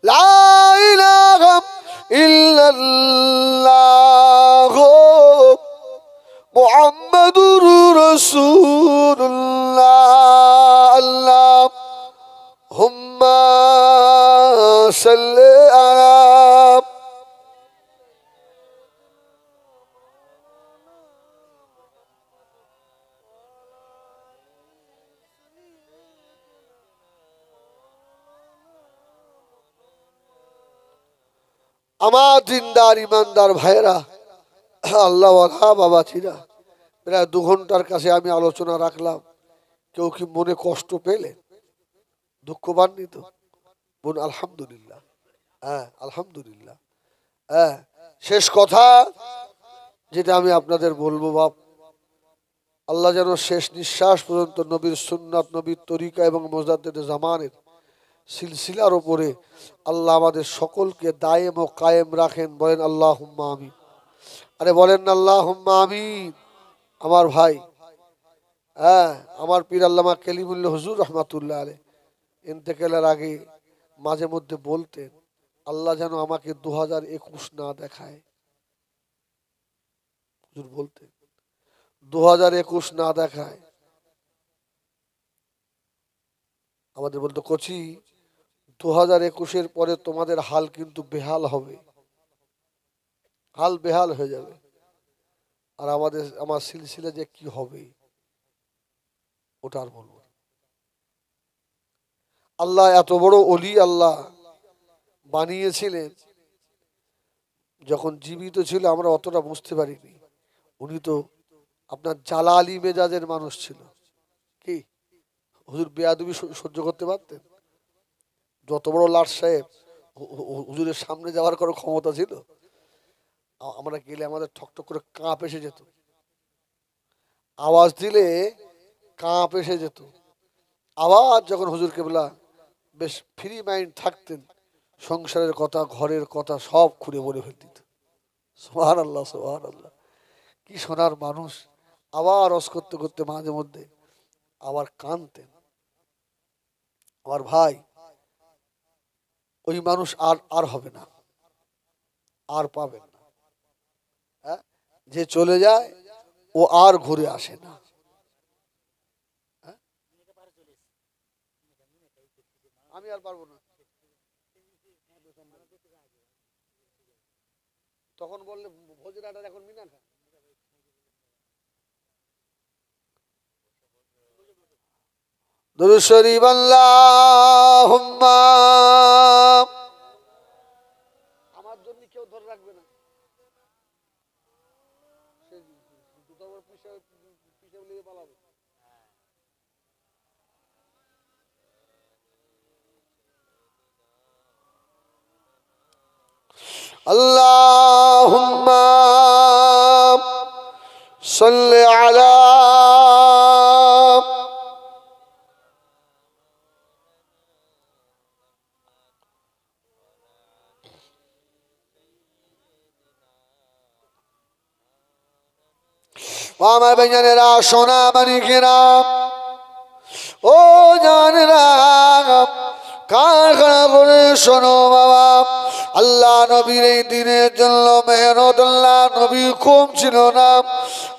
লা ইলাহা ইল্লাল্লাহ মুহাম্মাদুর রাসূলুল্লাহ। আল্লাহুম্মা সাল্লি আলা। আমার দিনদার ইমানদার ভাইরা, আল্লাহওয়ালা বাবাজিরা, প্রায় 2 ঘন্টার কাছে আমি আলোচনা রাখলাম। কেউ কি মনে কষ্ট পেলে? দুঃখ পাননি তো? বোন আলহামদুলিল্লাহ। হ্যাঁ আলহামদুলিল্লাহ। হ্যাঁ, শেষ কথা যেটা আমি আপনাদের বলবো বাপ, আল্লাহ যেন শেষ নিঃশ্বাস পর্যন্ত নবীর সুন্নাত, নবীর তরিকা এবং মুজাদ্দিদে জামানের সিলসিলার ওপরে আল্লাহ আমাদের সকলকে দায়েম ও কায়েম রাখেন। বলেন আল্লাহুম্মা আমিন। আরে বলেন না আল্লাহুম্মা আমিন। আমার ভাই, হ্যাঁ, আমার পীর আল্লামা কালিমুল্লাহ হুজুর রহমাতুল্লাহ আলাইহি ইন্তেকালের আগে মাঝে মধ্যে বলতেন, আল্লাহ যেন আমাকে 2021 না দেখায়। হুজুর বলতেন 2021 না দেখায়। আমাদের বলতো, কচি 2021-এর পরে তোমাদের হাল কিন্তু বেহাল হবে, হাল বেহাল হয়ে যাবে। আর আমার সিলসিলা যে কি হবে ওটা আর বলবো না। আল্লাহ এত বড় অলি আল্লাহ বানিয়েছিলেন, যখন জীবিত ছিল আমরা অতটা বুঝতে পারিনি। উনি তো আপনার জালালি মেজাজের মানুষ ছিল। কি হুজুর বেয়াদবি সহ্য করতে পারতেন? যত বড় লাট সাহেব, হুজুরের সামনে যাওয়ার কোনো ক্ষমতা ছিল? আমরা গেলে আমাদের ঠকঠক করে কাঁপ এসে যেত, আওয়াজ দিলে কাঁপ এসে যেত। আবার যখন হুজুর কেবলা বেশ ফ্রি মাইন্ড থাকতেন, সংসারের কথা ঘরের কথা সব খুঁড়ে বলে ফেল দিত। সুবহানাল্লাহ, সুবহানাল্লাহ। কি সোনার মানুষ। আবার রস করতে করতে মাঝে মধ্যে আবার কাঁদতেন। আমার ভাই, ওই মানুষ আর আর হবে না, আর পাবেন না। হ্যাঁ, যে চলে যায় ও আর ঘুরে আসে না। হ্যাঁ? আমি আর পারবো না। তখন বললে ভোজের আটার এখন মিনা খা। দুরূদ শরীফ আল্লাহুম্মা। আমার জন্য কেউ ধরে রাখবে না। সে দুটো বড় পিছে পিছে নিয়ে পালাবে। আল্লাহুম্মা সাল্লি আলা আমার বেজানেরা, সোনা মানিকেরা, ও জানেরা, কারখানা করে শোনো বাবা। আল্লাহ নবীর এই দিনের জন্য মেহনত আল্লাহ নবী কম ছিল না।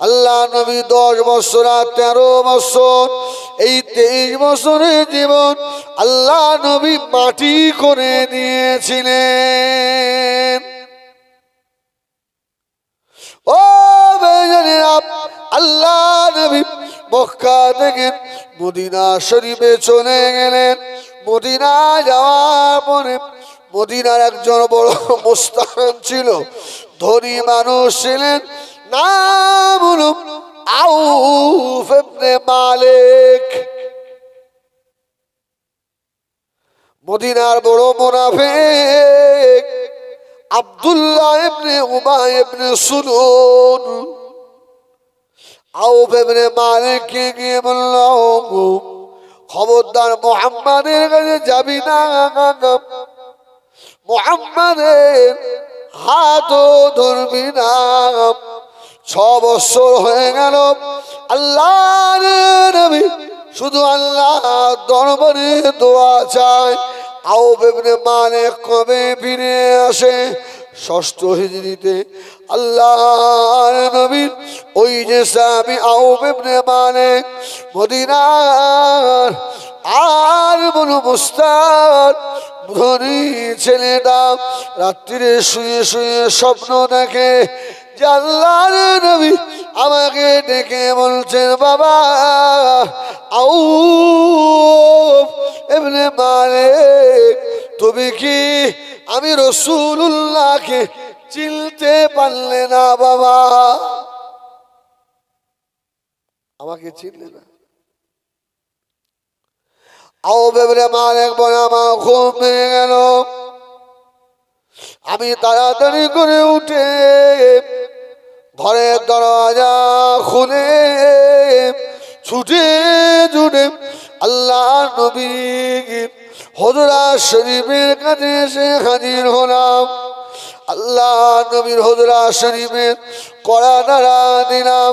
আল্লাহ নবী 10 বছর আর 13 বছর, এই 23 বছরের জীবন আল্লাহ নবী মাটি করে দিয়েছিলেন। ও বেজানেরা, আল্লাহ নবী মক্কা থেকে মদিনা শরীফে চলে গেলেন। মদিনা যাওয়ার পরে মদিনার একজন বড় মুস্তাহান ছিল, ধনী মানুষ ছিলেন, নাম হলো আউফ ইবনে মালিক। মদিনার বড় মুনাফিক আব্দুল্লাহ ইবনে উবাই ইবনে সুলুল আউফ ইবনে মালিককে গিয়ে বলল, খবরদার মুহাম্মাদের কাছে যাবি না, মুহাম্মাদের হাতও ধরবি না। 6 বছর হয়ে গেল আল্লাহর নবী শুধু আল্লাহ দরবারে দোয়া চায়, আউফ ইবনে মালিক কবে ফিরে আসে? 6ষ্ঠ হিজরিতে আল্লাহর নবীর ওই যে সাহাবী আউফ ইবনে মালিক মদিনার আর বনু মুস্তাদ ধনী ছেলেটা রাত্রিরে শুয়ে শুয়ে স্বপ্ন দেখে যে আল্লাহর নবী আমাকে ডেকে বলছেন, বাবা আউফ ইবনে মালিক, তুমি কি আমি রাসূলুল্লাহকে চিনতে পারলে না বাবা? আমাকে চিনলে না? আউফ ইবনে মালিক বলে, আমার ঘুম ভেঙে গেল। আমি তাড়াতাড়ি করে উঠে ঘরের দরজা খুলে ছুটে ছুটে আল্লাহ নবী হুজরা শরীফের কাছে এসে হাজির হলাম। আল্লাহ নবীর হুজরা শরীফের কড়া নাড়া দিলাম।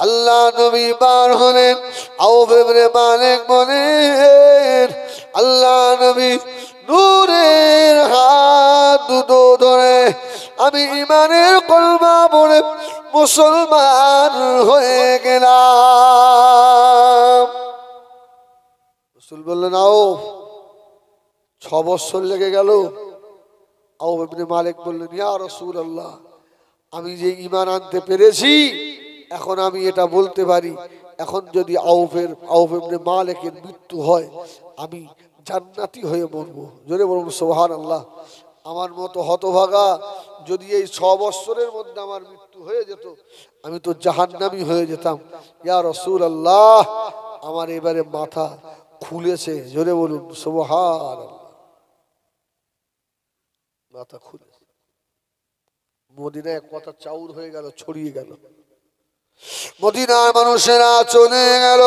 আল্লাহ নবী বার হলেন। আউফ ইবনে মালিক বলেন, আল্লাহ নবী নূরের হাত দুটো ধরে আমি ইমানের কলমা পড়ে মুসলমান হয়ে গেলাম। রাসূল বললেন, আউফ 6 বছর লেগে গেল? আউফ ইবনে মালিক বললেন, ইয়া রাসূলুল্লাহ, আমি যে ঈমান আনতে পেরেছি এখন আমি এটা বলতে পারি, এখন যদি আউফ ইবনে মালিকের মৃত্যু হয় আমি জান্নাতি হয়ে মরবো। জোরে বলুন সুবহানাল্লাহ। আমার মতো হতভাগা যদি এই 6 বছরের মধ্যে আমার মৃত্যু হয়ে যেত আমি তো জাহান্নামী হয়ে যেতাম। ইয়া রাসূলুল্লাহ, আমার এবারে মাথা খুলেছে। জোরে বলুন সুবহানাল্লাহ। মাথা খুলেছে। মদিনায় কথা চাউর হয়ে গেল, ছড়িয়ে গেল। মদিনার মানুষেরা চলে গেল।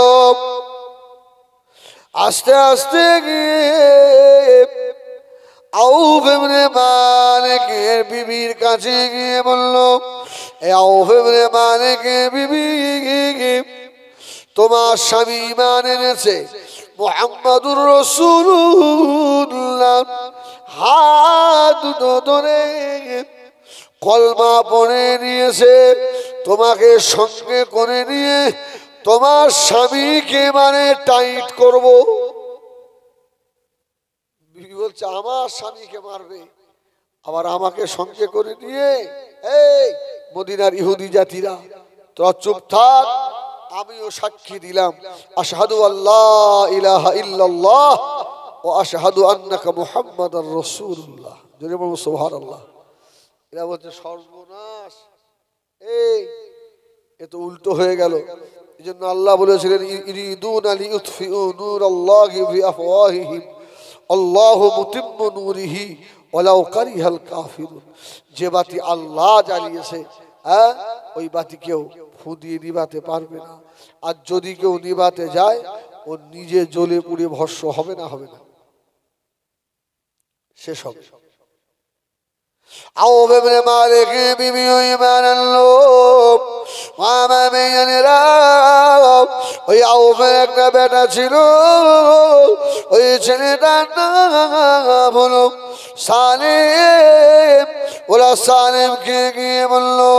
আস্তে আস্তে গিয়ে আউফ ইবনে মালিকের বিবির কাছে গিয়ে বলল, আউফ ইবনে মালিকের বিবি, তোমার স্বামী ঈমান এনেছে, মুহাম্মাদুর রাসূলুল্লাহ হাত দুটো ধরে কলমা পড়ে নিয়েছে, তোমাকে সঙ্গে করে নিয়ে তোমার স্বামীকে মানে টাইট করব। বিবি বলছে, আমার স্বামীকে মারবে আবার আমাকে সঙ্গে করে নিয়ে? এই মদিনার ইহুদি জাতিরা, তোরা চুপ থাক, আমিও সাক্ষী দিলাম, আশহাদু আল্লাহ ইলাহা ইল্লাল্লাহ ওয়া আশহাদু আন্নাকা মুহাম্মাদার রাসূলুল্লাহ। জোরে বলুন সুবহানাল্লাহ। এরা বলছে, সর্বনাশ, এ তো উল্টো হয়ে গেল। এই জন্য আল্লাহ বলেছিলেন, ইরিদুনা লিইউতফিউ নূরাল্লাহি বিআফওয়াহিহিম আল্লাহু মুতিম্মু নূরিহি ওয়ালাউ কারিহাল কাফিরুন। যে বাতি আল্লাহ জ্বালিয়েছে, ওই বাতি কেউ ফু দিয়ে নিভাতে পারবে না। আর যদি কেউ নিভাতে যায় ও নিজে জ্বলে পুড়ে ভস্ম হবে না? হবে না, শেষ হবে। আউফ ইবনে মালিক বিবি ঈমান আনলো। মামা মেয়েরা, ওই আউফের একটা বেটা ছিল, ওই ছেলেটার নাম হলো সালেম। ওরা সালেমকে গিয়ে বললো,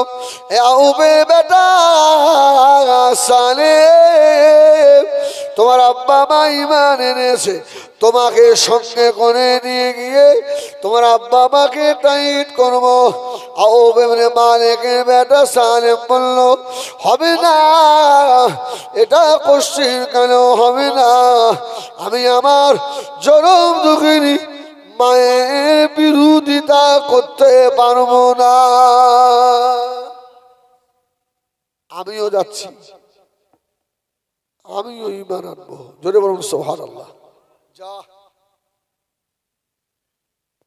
আউফের বেটা সালেম, তোমার আব্বা মা ঈমান এনেছে, তোমাকে সঙ্গে করে নিয়ে গিয়ে তোমার আব্বা মাকে টাইট করবো। আউফ ইবনে মালিকের বেটা সালেম বলল, হবে না, এটা কোশ্চিন কেন হবে না? আমি আমার জনম দুঃখিনী মায়ের বিরোধিতা করতে পারবো না। আমিও যাচ্ছি, আমিও ঈমান আনবো। জোরে বলুন সুবহানাল্লাহ। যা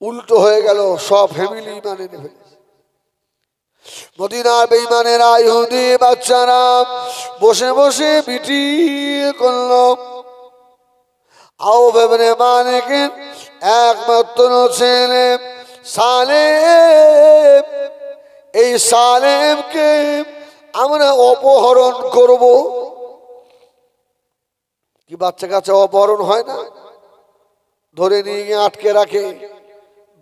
উল্টো হয়ে গেল, সব ফ্যামিলি ঈমান এনে ফেলেছে। মদিনার বেঈমানেরা, ইহুদি বাচ্চারা বসে বসে মিটিং করলো। আউফ ইবনে মালিকের একমাত্র ছেলে সালেম, এই সালেমকে আমরা অপহরণ করব। কি বাচ্চা কাচ্চা অপহরণ হয় না? ধরে নিয়ে গিয়ে আটকে রাখে,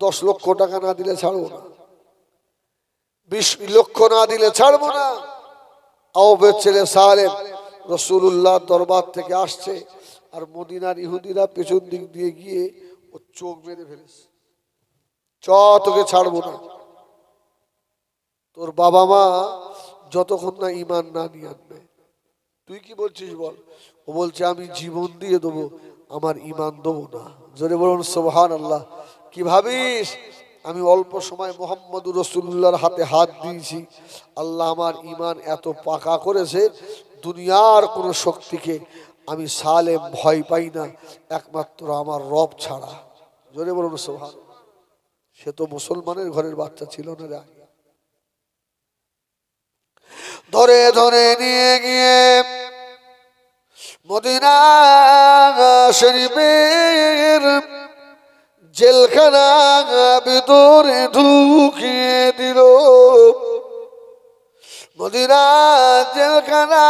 10 লক্ষ টাকা না দিলে ছাড়বো না, 20 লক্ষ না দিলে ছাড়বো না। আউফের ছেলে সালেম রাসূলুল্লাহ দরবার থেকে আসছে, আর মদিনার ইহুদিরা পেছন দিক দিয়ে গিয়ে ও চোখ মেরে ফেলেছে, তোকে ছাড়বো না। তোর বাবা মা যতক্ষণ না ঈমান না নিয়ে আনবে। তুই কি বলছিস বল? ও বলছে, আমি জীবন দিয়ে দেবো, আমার ঈমান দেবো না। জোরে বলুন সুবহানাল্লাহ। কি ভাবিস আমি অল্প সময় মুহাম্মদুর রাসূলুল্লাহর হাতে হাত দিয়েছি, আল্লাহ আমার ঈমান এত পাকা করেছে, দুনিয়ার কোনো শক্তিকে আমি সালেম ভয় পাই না, একমাত্র আমার রব ছাড়া। জোরে বলুন সুবহানাল্লাহ। সে তো মুসলমানের ঘরের বাচ্চা ছিল না রে। ধরে ধরে নিয়ে গিয়ে মদিনা শরীফের জেলখানা ভিতরে ঢুকিয়ে দিল। মদিনা জেলখানা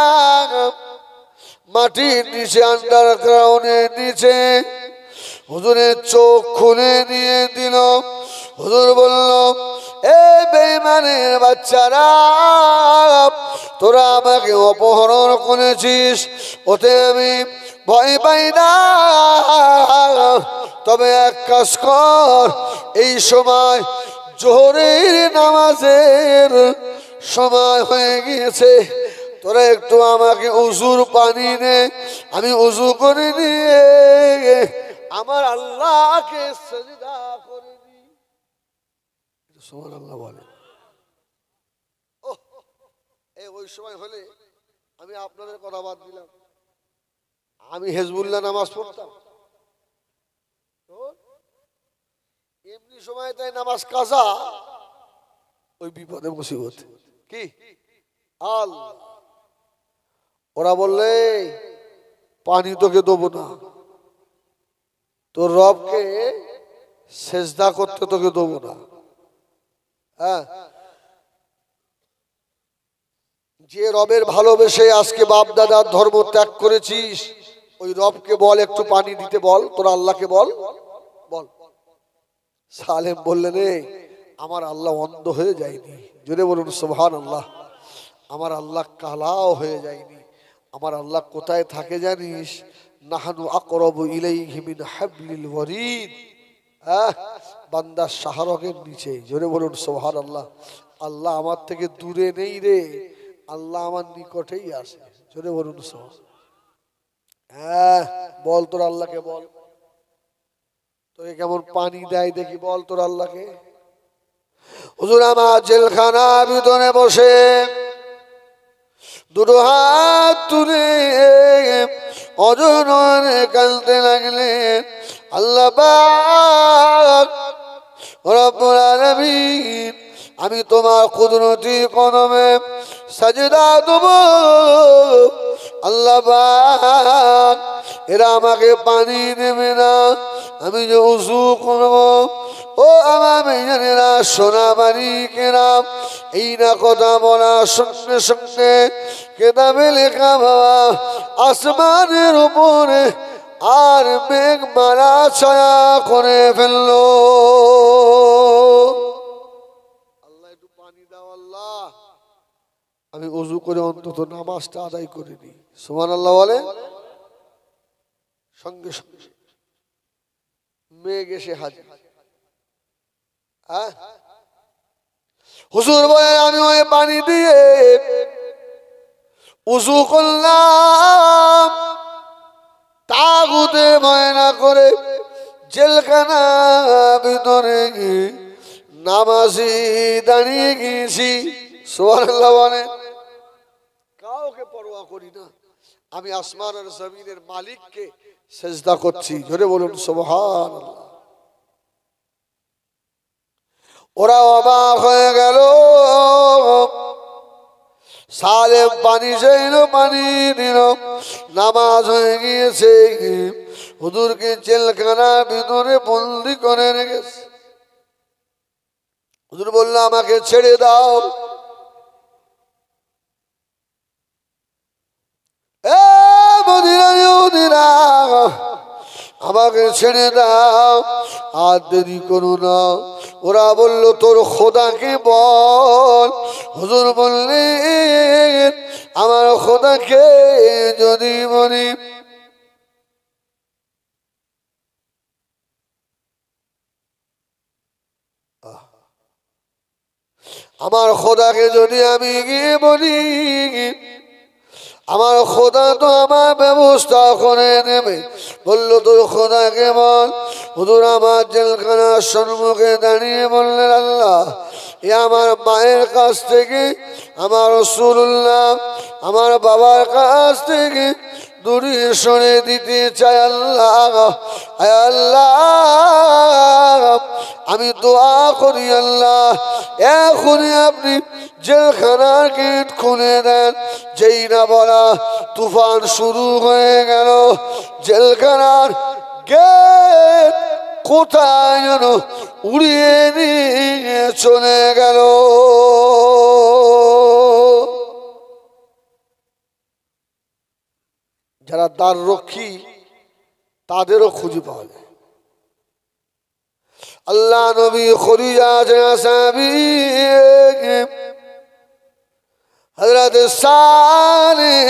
মাটির নিচে, আন্ডারগ্রাউন্ডের নিচে হুজুরের চোখ খুলে দিয়ে দিল। হুজুর বলল, এ বেঈমানের বাচ্চারা, তোরা আমাকে অপহরণ করেছিস, ওতে আমি ভয় পাই না। তবে এক কাজ কর, এই সময় জোহরের নামাজের সময় হয়ে গিয়েছে, তোরা একটু আমাকে উজুর পানি নে, আমি উজু করে নিয়ে আমার আল্লাহকে সিজদা করে দিই। সুবহানাল্লাহ বলে। ওই সময় হলে আমি আপনাদের কথা বাদ দিলাম, আমি হেজবুল্লাহ নামাজ পড়তাম। এমনি সময় তাই নামাজ কাজা, ওই বিপদে মুসিবত কি আল্লাহ। ওরা বললে পানি তোকে দেবো না, তোর রবকে সেজদা করতে তোকে দেবো না। হ্যাঁ, যে রবের ভালোবেসে আজকে বাপ দাদার ধর্ম ত্যাগ করেছিস, ওই রবকে বল একটু পানি দিতে বল, তোর আল্লাহকে বল বল। সালেম বললেন, আমার আল্লাহ অন্ধ হয়ে যায়নি, জোরে বলুন সুবহানাল্লাহ। আমার আল্লাহ কালাও হয়ে যায়নি। আমার আল্লাহ কোথায় থাকে জানিস? নাহানু আকরাবু ইলাইহি মিন হাবলিল ওয়ারিদ। বান্দার শাহরগের নিচে, জোরে বলুন সুবহানাল্লাহ। আল্লাহ আমার থেকে দূরে নেই রে, আল্লাহ আমার নিকটেই আছে, জোরে বলুন সুবহানাল্লাহ। হ্যাঁ, বল তোর আল্লাহকে বল, তোকে কেমন পানি দেয় দেখি, বল তোর আল্লাহকে। হুজুর আমার জেলখানার ভিতরে বসে দুটো হাত তুলে অজনরে কাঁদতে লাগলেন। আল্লাহ পাক রব্বুল আলামিন, আমি তোমার কুদরতি কদমে সাজদা দেব। আল্লাহ পাক, এরা আমাকে পানি দেবে না, আমি যে উযু করব। ও আমার মেয়েরা, সোনা বাড়ি কেরাম, এই না কথা বলার সঙ্গে সঙ্গে কেতাবে লেখা বাবা, আসমানের উপরে আর মেঘ মারা ছায়া করে ফেললো। আল্লাহ একটু পানি দাও আল্লাহ, আমি উযু করে অন্তত নামাজটা আদায় করে নিই। সুবহানাল্লাহ বলে। সঙ্গে সঙ্গে মেঘ এসে হাজির। হুজুর বলেন, আমি ওই পানি দিয়ে উযু করলাম, তাগুতে ভয় না করে জেলখানা ভিতরে নামাজি দাঁড়িয়ে গিয়েছি। সুবহানাল্লাহ বলেন। কাউকে পরোয়া করি না, আমি আসমান আর জমিনের মালিককে সেজদা করছি, জোরে বলুন সুবহানাল্লাহ। ওরা অবাক হয়ে গেল। সালেম পানি চাইল, পানি দিল, নামাজ হয়ে গিয়েছে। হুজুরকে জেলখানার ভিতরে বন্দি করে রেখেছে। হুজুর বলল, আমাকে ছেড়ে দাও। আমাকে ছেড়ে দাও, আর দেরি করো না। ওরা বলল, তোর খোদাকে বল। হুজুর বললেন, আমার খোদাকে যদি বলি, আমার খোদাকে যদি আমি গিয়ে বলি, আমার খোদা তো আমার ব্যবস্থা করে নেবে। বললো, তোর খোদাকে বল। হুজুর আমার জেলখানার সম্মুখে দাঁড়িয়ে বললেন, আল্লাহ, এ আমার মায়ের কাছ থেকে, আমার রাসূলুল্লাহ আমার বাবার কাছ থেকে দূরে সরে দিতে চাই আল্লাহ। আল্লাহ, আমি দোয়া করি আল্লাহ, এখনই আপনি জেলখানার গেট খুলে দেন। যেই না বলা, তুফান শুরু হয়ে গেল। জেলখানার গেট কোথায় যেন উড়িয়ে নিয়ে চলে গেল। যারা দ্বার রক্ষী তাদেরও খুঁজে পাওয়া যায়। আল্লাহ নবী খদিজা সাহাবী হযরত সালেহ,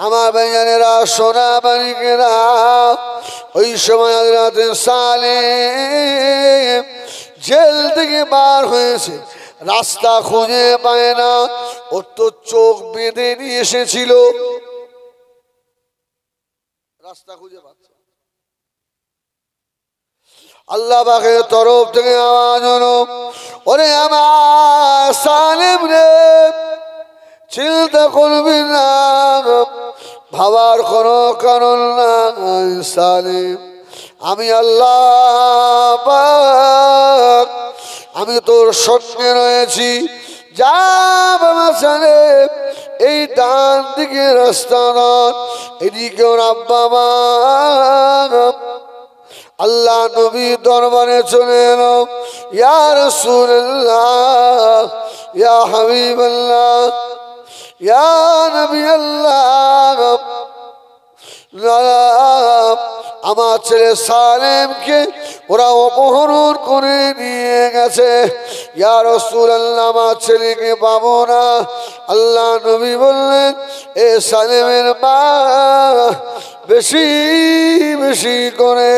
আমার ভাইজানেরা সোনা বালিকেরা, ওই সময় হযরত সালেহ জেল থেকে বার হয়েছে, রাস্তা খুঁজে পায় না, ওর তো চোখ বেঁধে নিয়ে এসেছিল, রাস্তা খুঁজে পাচ্ছে। আল্লাহ পাকের তরফ থেকে আওয়াজ হলো, ওরে আমার সালেম রে, চিন্তা করবি না, ভাবার কোনো কারণ নাই সালেম, আমি আল্লাহ পাক, আমি তোর সঙ্গে রয়েছি। যা বাবা সালেম, এই ডান দিকে রাস্তা নয়, এদিকে ওর আব্বা মা। আল্লাহ নবী দরবারে চলে এলো, ইয়া রাসূলুল্লাহ, ইয়া হাবিবাল্লাহ, ইয়া নবী আল্লাহ, আমার ছেলে সালেমকে ওরা অপহরণ করে নিয়ে গেছে। ইয়া রাসূলুল্লাহ, আমার ছেলেকে পাবো না। আল্লাহ নবী বললেন, এ সালেমের মা, বেশি বেশি করে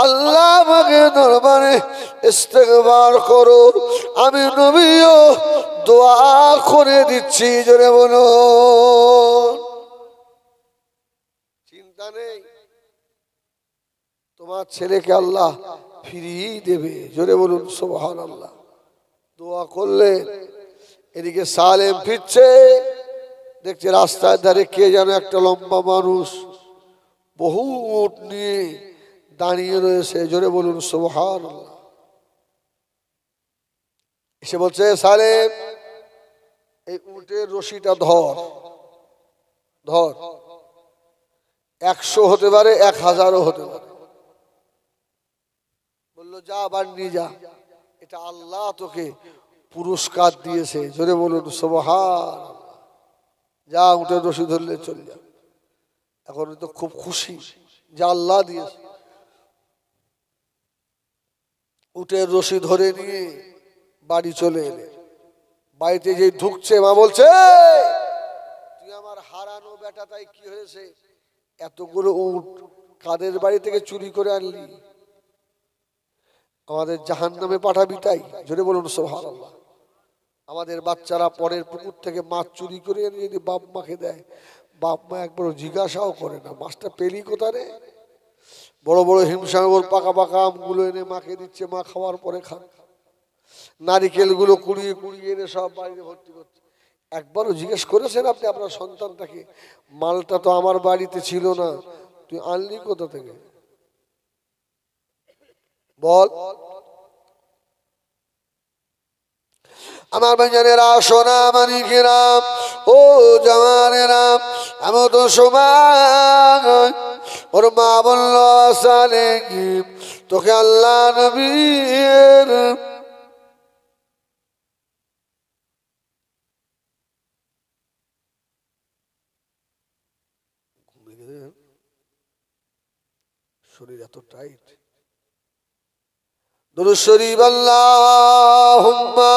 আল্লাহ পাকের দরবারে ইস্তেগফার করো, আমি নবীও দোয়া করে দিচ্ছি। জোরে বলো, চিন্তা নেই, তোমার ছেলেকে আল্লাহ ফিরিয়ে দেবে। জোরে বলুন সুবহানাল্লাহ। দোয়া করলে এদিকে সালেম ফিরছে, দেখছে রাস্তার ধারে কে যেন একটা লম্বা মানুষ বহু উট নিয়ে দাঁড়িয়ে রয়েছে। জোরে বলুন সুবহানাল্লাহ। এসে বলছে, সালেম, এই উটের রশিটা ধর, ধর, 100 হতে পারে, 1000ও হতে পারে। বললো, যা আবার নিয়ে যা, এটা আল্লাহ তোকে পুরস্কার দিয়েছে। জোরে বলুন সুবহানাল্লাহ। যা, উটের রশি ধরলে চলে যা। এখন তো খুব খুশি যে আল্লাহ দিয়েছে। উটের রশি ধরে নিয়ে বাড়ি চলে এলে। বাড়িতে যে ঢুকছে, মা বলছে, তুই আমার হারানো বেটাটাই কি হয়েছে, এতগুলো উট কাদের বাড়ি থেকে চুরি করে আনলি, আমাদের জাহান্নামে পাঠাবি তাই? জোরে বলুন সুবহানাল্লাহ। আমাদের বাচ্চারা পরের পুকুর থেকে মাছ চুরি করে এনে যদি বাপ মাকে দেয়, বাপ মা একবারও জিজ্ঞাসাও করে না, মাছটা পেলি কোথায় রে? বড় বড় হিমসাগর পাকা পাকা আমগুলো এনে মাকে দিচ্ছে, মা খাওয়ার পরে খান। নারিকেলগুলো কুড়িয়ে কুড়িয়ে এনে সব বাড়িতে ভর্তি করছে। একবারও জিজ্ঞেস করেছেন আপনি আপনার সন্তানটাকে, মালটা তো আমার বাড়িতে ছিল না, তুই আনলি কোথা থেকে? বল। আমার ভাইজানেরা, সোনা মানিকেরা, ও জওয়ানেরা, এমন তো সময় ওর মা বলল, সালেম, তোকে আল্লাহ নবীর শরীর এত টাইট। দুরূদ শরীফ, আল্লাহুম্মা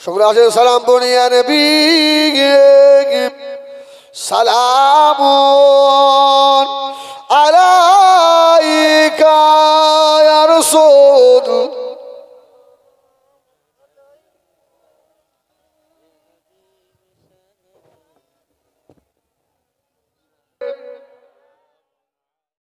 সকলে আসেন, সালাম বনিয়া নবী সালামুন